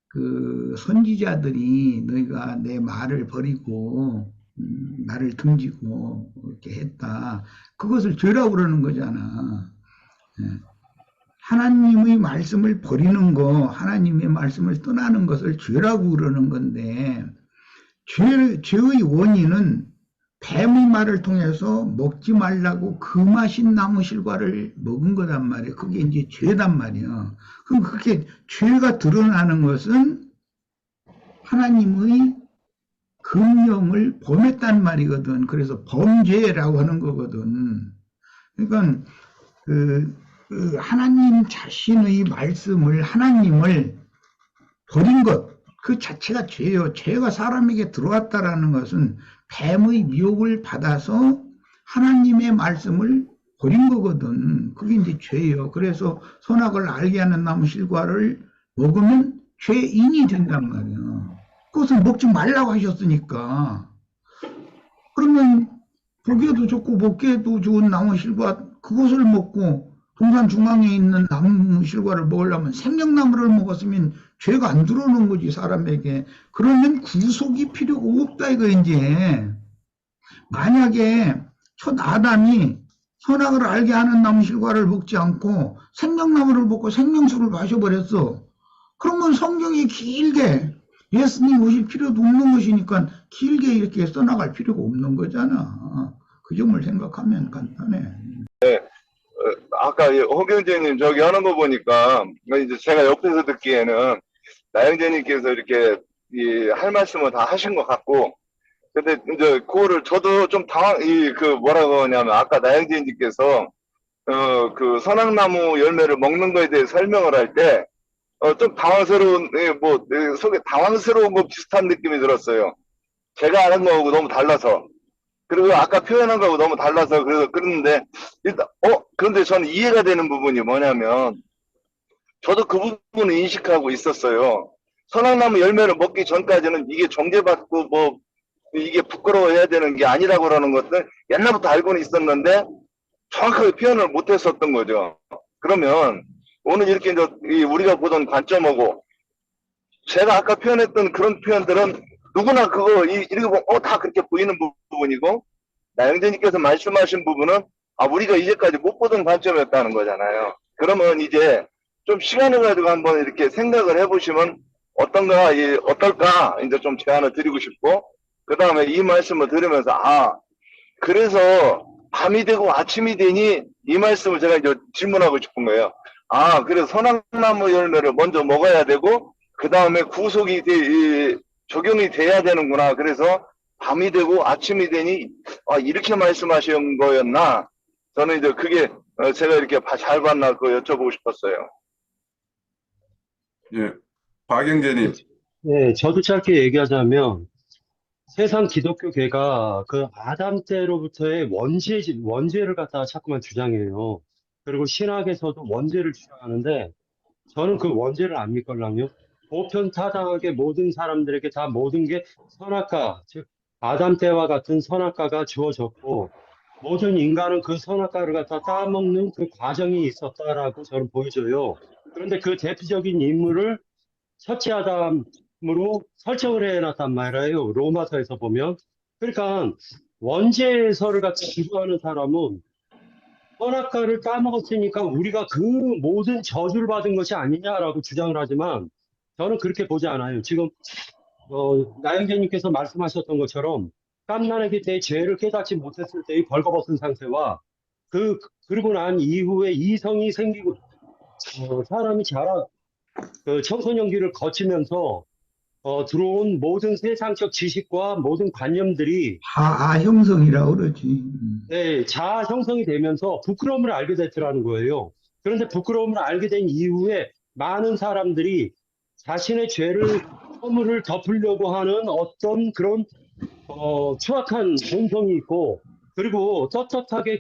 그 선지자들이 너희가 내 말을 버리고, 나를 등지고, 이렇게 했다. 그것을 죄라고 그러는 거잖아. 예. 하나님의 말씀을 버리는 거, 하나님의 말씀을 떠나는 것을 죄라고 그러는 건데, 죄의 원인은 뱀의 말을 통해서 먹지 말라고 그 맛인 나무 실과를 먹은 거단 말이에요. 그게 이제 죄단 말이에요. 그럼 그렇게 죄가 드러나는 것은 하나님의 금령을 범했단 말이거든. 그래서 범죄라고 하는 거거든. 그러니까 그 하나님 자신의 말씀을, 하나님을 버린 것, 그 자체가 죄예요. 죄가 사람에게 들어왔다라는 것은 뱀의 미혹을 받아서 하나님의 말씀을 버린 거거든. 그게 이제 죄예요. 그래서 선악을 알게 하는 나무 실과를 먹으면 죄인이 된단 말이에요. 그것을 먹지 말라고 하셨으니까. 그러면 보기에도 좋고 먹기에도 좋은 나무 실과, 그것을 먹고 동산 중앙에 있는 나무 실과를 먹으려면 생명나무를 먹었으면 죄가 안 들어오는 거지, 사람에게. 그러면 구속이 필요가 없다, 이거 이제. 만약에 첫 아담이 선악을 알게 하는 나무 실과를 먹지 않고 생명나무를 먹고 생명수를 마셔버렸어. 그러면 성경이 길게 예수님 오실 필요도 없는 것이니까 길게 이렇게 써나갈 필요가 없는 거잖아. 그 점을 생각하면 간단해. 아까 허경재님 저기 하는 거 보니까 이제 제가 옆에서 듣기에는 나영재님께서 이렇게 할 말씀을 다 하신 것 같고, 근데 이제 그거를 저도 좀 뭐라고 하냐면 아까 나영재님께서 그 선악나무 열매를 먹는 거에 대해 설명을 할 때 좀 당황스러운 속에 당황스러운 거 비슷한 느낌이 들었어요. 제가 아는 거하고 너무 달라서. 그리고 아까 표현한 거하고 너무 달라서 그랬는데, 일단, 그런데 저는 이해가 되는 부분이 뭐냐면, 저도 그 부분을 인식하고 있었어요. 선악나무 열매를 먹기 전까지는 이게 정죄받고 이게 부끄러워해야 되는 게 아니라고 그러는 것들 옛날부터 알고는 있었는데, 정확하게 표현을 못 했었던 거죠. 그러면, 오늘 이렇게 이제 우리가 보던 관점하고, 제가 아까 표현했던 그런 표현들은 누구나 그거 이렇게 보면 다 그렇게 보이는 부분이고, 나영재님께서 말씀하신 부분은 우리가 이제까지 못 보던 관점이었다는 거잖아요. 그러면 이제 좀 시간을 가지고 한번 이렇게 생각을 해보시면 어떨까 이제 좀 제안을 드리고 싶고, 그 다음에 이 말씀을 들으면서 그래서 밤이 되고 아침이 되니 이 말씀을 제가 이제 질문하고 싶은 거예요. 그래서 선악나무 열매를 먼저 먹어야 되고 그 다음에 구속이 적용이 돼야 되는구나. 그래서 밤이 되고 아침이 되니 이렇게 말씀하신 거였나? 저는 이제 그게 제가 이렇게 잘 봤나 그거 여쭤보고 싶었어요. 예, 박영재님. 네, 저도 짧게 얘기하자면 세상 기독교계가 그 아담 때로부터의 원죄를 갖다가 자꾸만 주장해요. 그리고 신학에서도 원죄를 주장하는데 저는 그 원죄를 안 믿걸랑요. 보편타당하게 모든 사람들에게 다 모든 게 선악과, 즉 아담 때와 같은 선악과가 주어졌고 모든 인간은 그 선악과를 갖다 따먹는 그 과정이 있었다라고 저는 보여줘요. 그런데 그 대표적인 인물을 첫째 아담으로 설정을 해놨단 말이에요. 로마서에서 보면. 그러니까 원죄서를 같이 기도하는 사람은 선악과를 따먹었으니까 우리가 그 모든 저주를 받은 것이 아니냐라고 주장을 하지만 저는 그렇게 보지 않아요. 지금 나영재님께서 말씀하셨던 것처럼 갓난아기 때 죄를 깨닫지 못했을 때의 벌거벗은 상태와 그러고 난 이후에 이성이 생기고 사람이 그 청소년기를 거치면서 들어온 모든 세상적 지식과 모든 관념들이 형성이라고 그러지. 네, 자아 형성이 되면서 부끄러움을 알게 됐더라는 거예요. 그런데 부끄러움을 알게 된 이후에 많은 사람들이 자신의 허물을 덮으려고 하는 어떤 그런 추악한 본성이 있고, 그리고 떳떳하게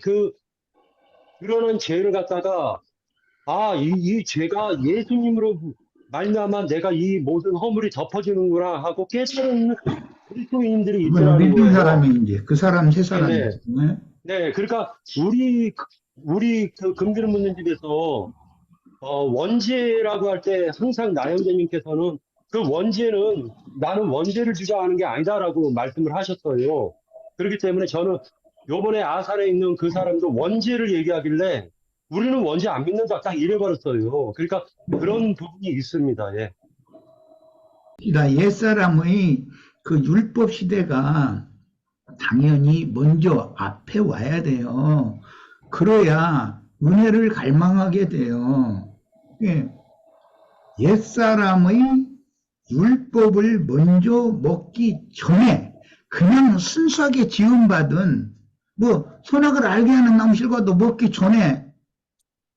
드러난 죄를 갖다가 이 죄가 예수님으로 말미암아 내가 이 모든 허물이 덮어지는구나 하고 깨달은 그리스도인들이 그걸 있더라는 믿은 거예요. 사람이 이제 그 사람 세 사람이 네네. 네? 네, 그러니까 우리 그 금기를 묻는 집에서 원죄라고 할 때 항상 나영자님께서는 그 원죄는 나는 원죄를 주장하는 게 아니다라고 말씀을 하셨어요. 그렇기 때문에 저는 요번에 아산에 있는 그 사람도 원죄를 얘기하길래 우리는 원죄 안 믿는다 딱 이래버렸어요. 그러니까 그런 부분이 있습니다. 예. 그러니까 옛사람의 그 율법 시대가 당연히 먼저 앞에 와야 돼요. 그래야 은혜를 갈망하게 돼요. 예. 옛사람의 율법을 먼저 먹기 전에 그냥 순수하게 지음받은 뭐 선악을 알게 하는 나무실과도 먹기 전에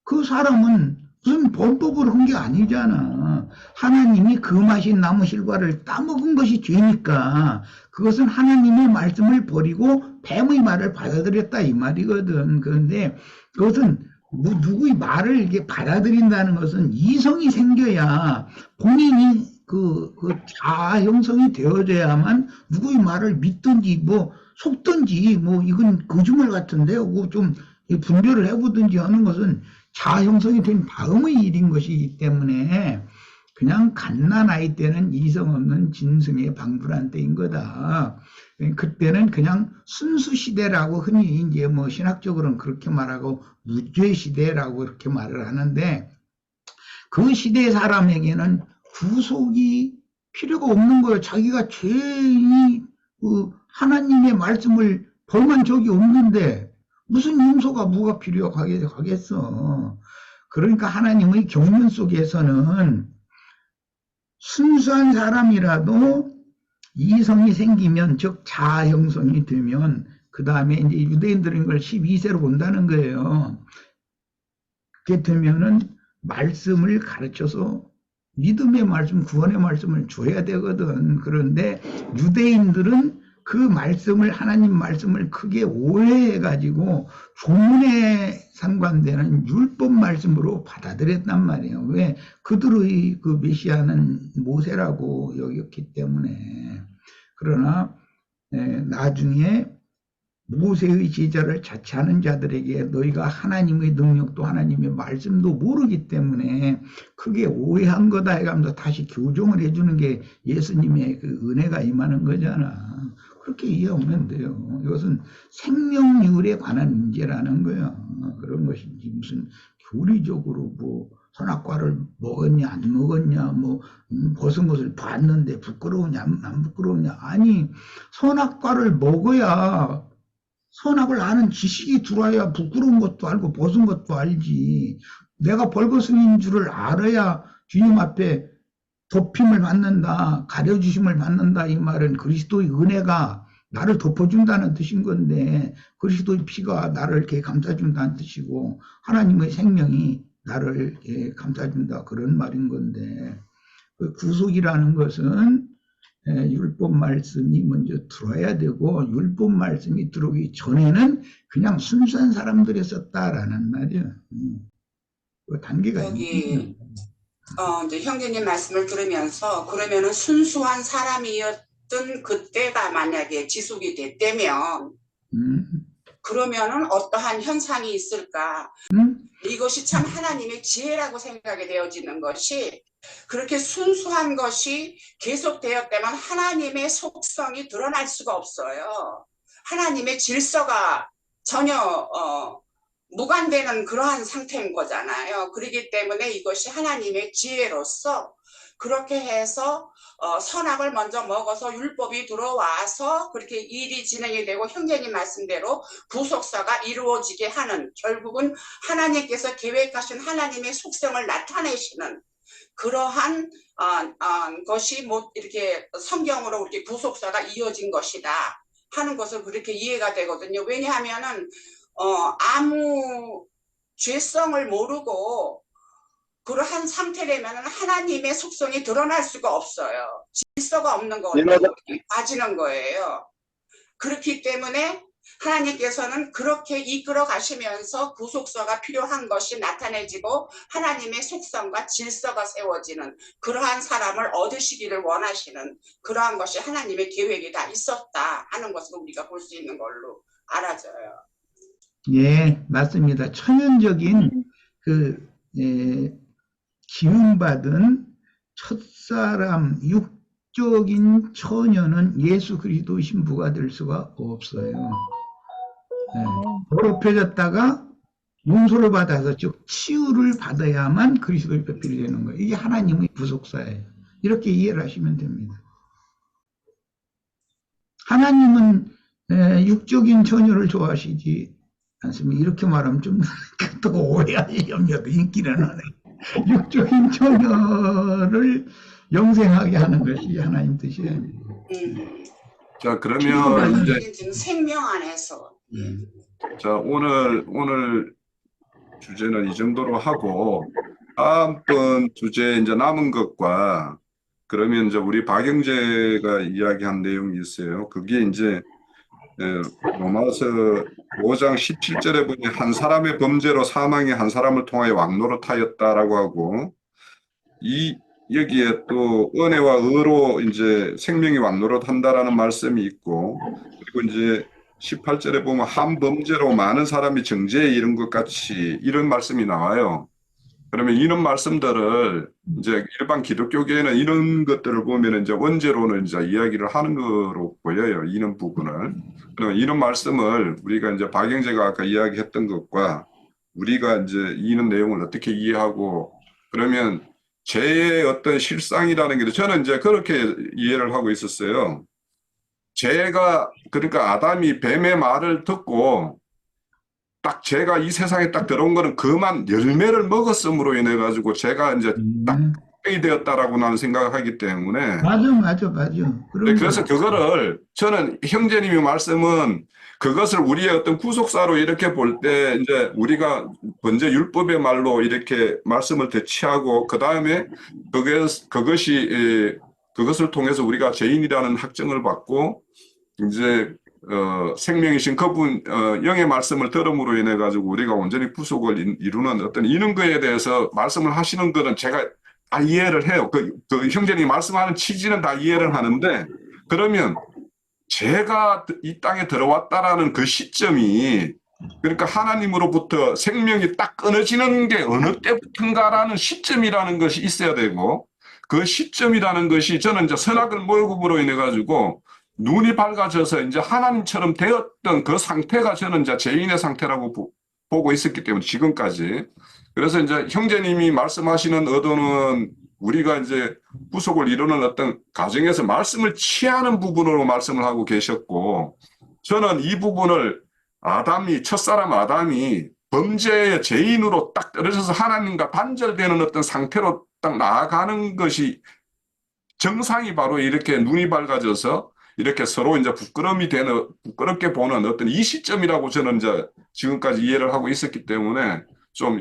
그 사람은 무슨 범법을 한 게 아니잖아. 하나님이 그 맛인 나무실과를 따먹은 것이 죄니까 그것은 하나님의 말씀을 버리고 뱀의 말을 받아들였다 이 말이거든. 그런데 그것은 누구의 말을 이렇게 받아들인다는 것은 이성이 생겨야 본인이 그 자아 형성이 되어져야만 누구의 말을 믿든지 뭐 속든지 뭐 이건 거짓말 같은데 하고 좀 분별을 해보든지 하는 것은 자아 형성이 된 다음의 일인 것이기 때문에 그냥 갓난아이 때는 이성 없는 짐승의 방불한 때인 거다. 그때는 그냥 순수 시대라고 흔히 이제 뭐 신학적으로는 그렇게 말하고 무죄 시대라고 그렇게 말을 하는데 그 시대 사람에게는 구속이 필요가 없는 거예요. 자기가 죄인이 하나님의 말씀을 벌만 적이 없는데 무슨 용서가 뭐가 필요하겠어. 그러니까 하나님의 경륜 속에서는 순수한 사람이라도 이성이 생기면 즉 자아 형성이 되면 그 다음에 이제 유대인들은 걸 12세로 본다는 거예요. 그렇게 되면은 말씀을 가르쳐서 믿음의 말씀, 구원의 말씀을 줘야 되거든. 그런데 유대인들은 그 말씀을 하나님 말씀을 크게 오해해가지고 조문에 상관되는 율법 말씀으로 받아들였단 말이에요. 왜? 그들의 그 메시아는 모세라고 여겼기 때문에. 그러나 나중에 모세의 제자를 자처하는 자들에게 너희가 하나님의 능력도 하나님의 말씀도 모르기 때문에 크게 오해한 거다 해가면서 다시 교정을 해주는 게 예수님의 그 은혜가 임하는 거잖아. 그렇게 이해하면 돼요. 이것은 생명률에 관한 문제라는 거야. 그런 것이지 무슨 교리적으로 뭐 선악과를 먹었냐 안 먹었냐 뭐 벗은 것을 봤는데 부끄러우냐 안 부끄러우냐. 아니 선악과를 먹어야 선악을 아는 지식이 들어야 부끄러운 것도 알고 벗은 것도 알지. 내가 벌거숭이인 줄을 알아야 주님 앞에 덮임을 받는다, 가려주심을 받는다. 이 말은 그리스도의 은혜가 나를 덮어준다는 뜻인 건데 그리스도의 피가 나를 이렇게 감싸준다는 뜻이고 하나님의 생명이 나를 이렇게 감싸준다 그런 말인 건데 그 구속이라는 것은 율법 말씀이 먼저 들어야 되고 율법 말씀이 들어오기 전에는 그냥 순수한 사람들이 썼다라는 말이야. 그 단계가 여기 이제 형제님 말씀을 들으면서 그러면은 순수한 사람이었던 그때가 만약에 지속이 됐다면 그러면은 어떠한 현상이 있을까? 이것이 참 하나님의 지혜라고 생각이 되어지는 것이 그렇게 순수한 것이 계속되었다면 하나님의 속성이 드러날 수가 없어요. 하나님의 질서가 전혀 무관되는 그러한 상태인 거잖아요. 그렇기 때문에 이것이 하나님의 지혜로서 그렇게 해서 선악을 먼저 먹어서 율법이 들어와서 그렇게 일이 진행이 되고 형제님 말씀대로 구속사가 이루어지게 하는 결국은 하나님께서 계획하신 하나님의 속성을 나타내시는 그러한 것이 뭐 이렇게 성경으로 이렇게 구속사가 이어진 것이다 하는 것을 그렇게 이해가 되거든요. 왜냐하면은 아무 죄성을 모르고 그러한 상태라면 하나님의 속성이 드러날 수가 없어요. 질서가 없는 거니까 빠지는 거예요. 그렇기 때문에 하나님께서는 그렇게 이끌어 가시면서 구속사가 필요한 것이 나타내지고 하나님의 속성과 질서가 세워지는 그러한 사람을 얻으시기를 원하시는 그러한 것이 하나님의 계획이 다 있었다 하는 것을 우리가 볼 수 있는 걸로 알아져요. 예, 맞습니다. 천연적인 기운받은 첫사람, 육적인 처녀는 예수 그리스도 신부가 될 수가 없어요. 더럽혀졌다가 용서를 받아서 즉 치유를 받아야만 그리스도의 배필이 되는 거예요. 이게 하나님의 구속사예요. 이렇게 이해를 하시면 됩니다. 하나님은 육적인 처녀를 좋아하시지 않습니까? 이렇게 말하면 좀 또 오해할 염려도 있기는 하네. 육적인 처녀를 영생하게 하는 것이 하나님 뜻이에요. 자, 그러면 이제 지금 생명 안에서 자, 오늘 주제는 이 정도로 하고 다음번 주제 이제 남은 것과 그러면 이제 우리 박영재가 이야기한 내용이 있어요. 그게 이제 로마서 5장 17절에 보니 한 사람의 범죄로 사망이 한 사람을 통하여 왕노릇하였다라고 하고 여기에 또 은혜와 의로 이제 생명이 왕노릇한다라는 말씀이 있고 그리고 이제 18절에 보면 한 범죄로 많은 사람이 정죄에 이른 것 같이 이런 말씀이 나와요. 그러면 이런 말씀들을 이제 일반 기독교계에는 이런 것들을 보면 이제 원죄로는 이제 이야기를 하는 거로 보여요. 이런 부분을. 그러면 이런 말씀을 우리가 이제 박영재가 아까 이야기했던 것과 우리가 이제 이런 내용을 어떻게 이해하고 그러면 죄의 어떤 실상이라는 게 저는 이제 그렇게 이해를 하고 있었어요. 죄가 그러니까 아담이 뱀의 말을 듣고 딱 죄가 이 세상에 딱 들어온 거는 그만 열매를 먹었음으로 인해 가지고 죄가 이제 딱 되었다라고 나는 생각하기 때문에 맞아. 그래서 그거를 저는 형제님이 말씀은 그것을 우리의 어떤 구속사로 이렇게 볼 때 이제 우리가 먼저 율법의 말로 이렇게 말씀을 대치하고 그 다음에 그것을 통해서 우리가 죄인이라는 확정을 받고 이제 생명이신 그분 영의 말씀을 들음으로 인해 가지고 우리가 온전히 구속을 이루는 어떤 이런 거에 대해서 말씀을 하시는 거는 제가 다 이해를 해요. 그 형제님이 말씀하는 취지는 다 이해를 하는데 그러면 죄가 이 땅에 들어왔다라는 그 시점이 그러니까 하나님으로부터 생명이 딱 끊어지는 게 어느 때부터인가라는 시점이라는 것이 있어야 되고 그 시점이라는 것이 저는 이제 선악을 모욕으로 인해 가지고 눈이 밝아져서 이제 하나님처럼 되었던 그 상태가 저는 이제 죄인의 상태라고 보고 있었기 때문에 지금까지. 그래서 이제 형제님이 말씀하시는 의도는 우리가 이제 구속을 이루는 어떤 가정에서 말씀을 취하는 부분으로 말씀을 하고 계셨고 저는 이 부분을 첫사람 아담이 범죄의 죄인으로 딱 떨어져서 하나님과 단절되는 어떤 상태로 딱 나아가는 것이 정상이 바로 이렇게 눈이 밝아져서 이렇게 서로 이제 부끄럽게 보는 어떤 이 시점이라고 저는 이제 지금까지 이해를 하고 있었기 때문에 좀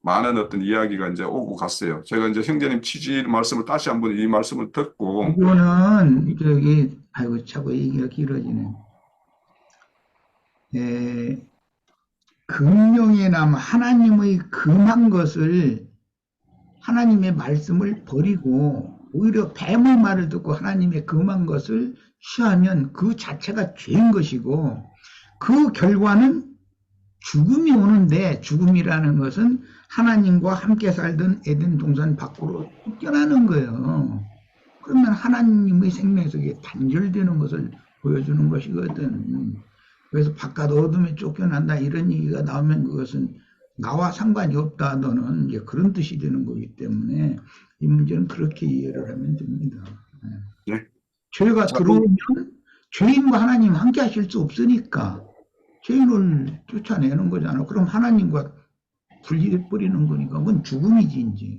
많은 어떤 이야기가 이제 오고 갔어요. 제가 이제 형제님 취지 말씀을 다시 한번 이 말씀을 듣고. 이거는, 아이고, 자꾸 얘기가 길어지네. 금령에 남 하나님의 금한 것을, 하나님의 말씀을 버리고, 오히려 뱀의 말을 듣고 하나님의 금한 것을 취하면 그 자체가 죄인 것이고, 그 결과는 죽음이 오는데 죽음이라는 것은 하나님과 함께 살던 에덴 동산 밖으로 쫓겨나는 거예요. 그러면 하나님의 생명에서 이게 단절되는 것을 보여주는 것이거든. 그래서 바깥 어둠에 쫓겨난다 이런 얘기가 나오면 그것은 나와 상관이 없다 너는 이제 그런 뜻이 되는 거기 때문에 이 문제는 그렇게 이해를 하면 됩니다. 네. 죄가 들어오면 죄인과 하나님 함께 하실 수 없으니까 죄인을 쫓아내는 거잖아. 그럼 하나님과 분리돼 버리는 거니까 그건 죽음이지 이제.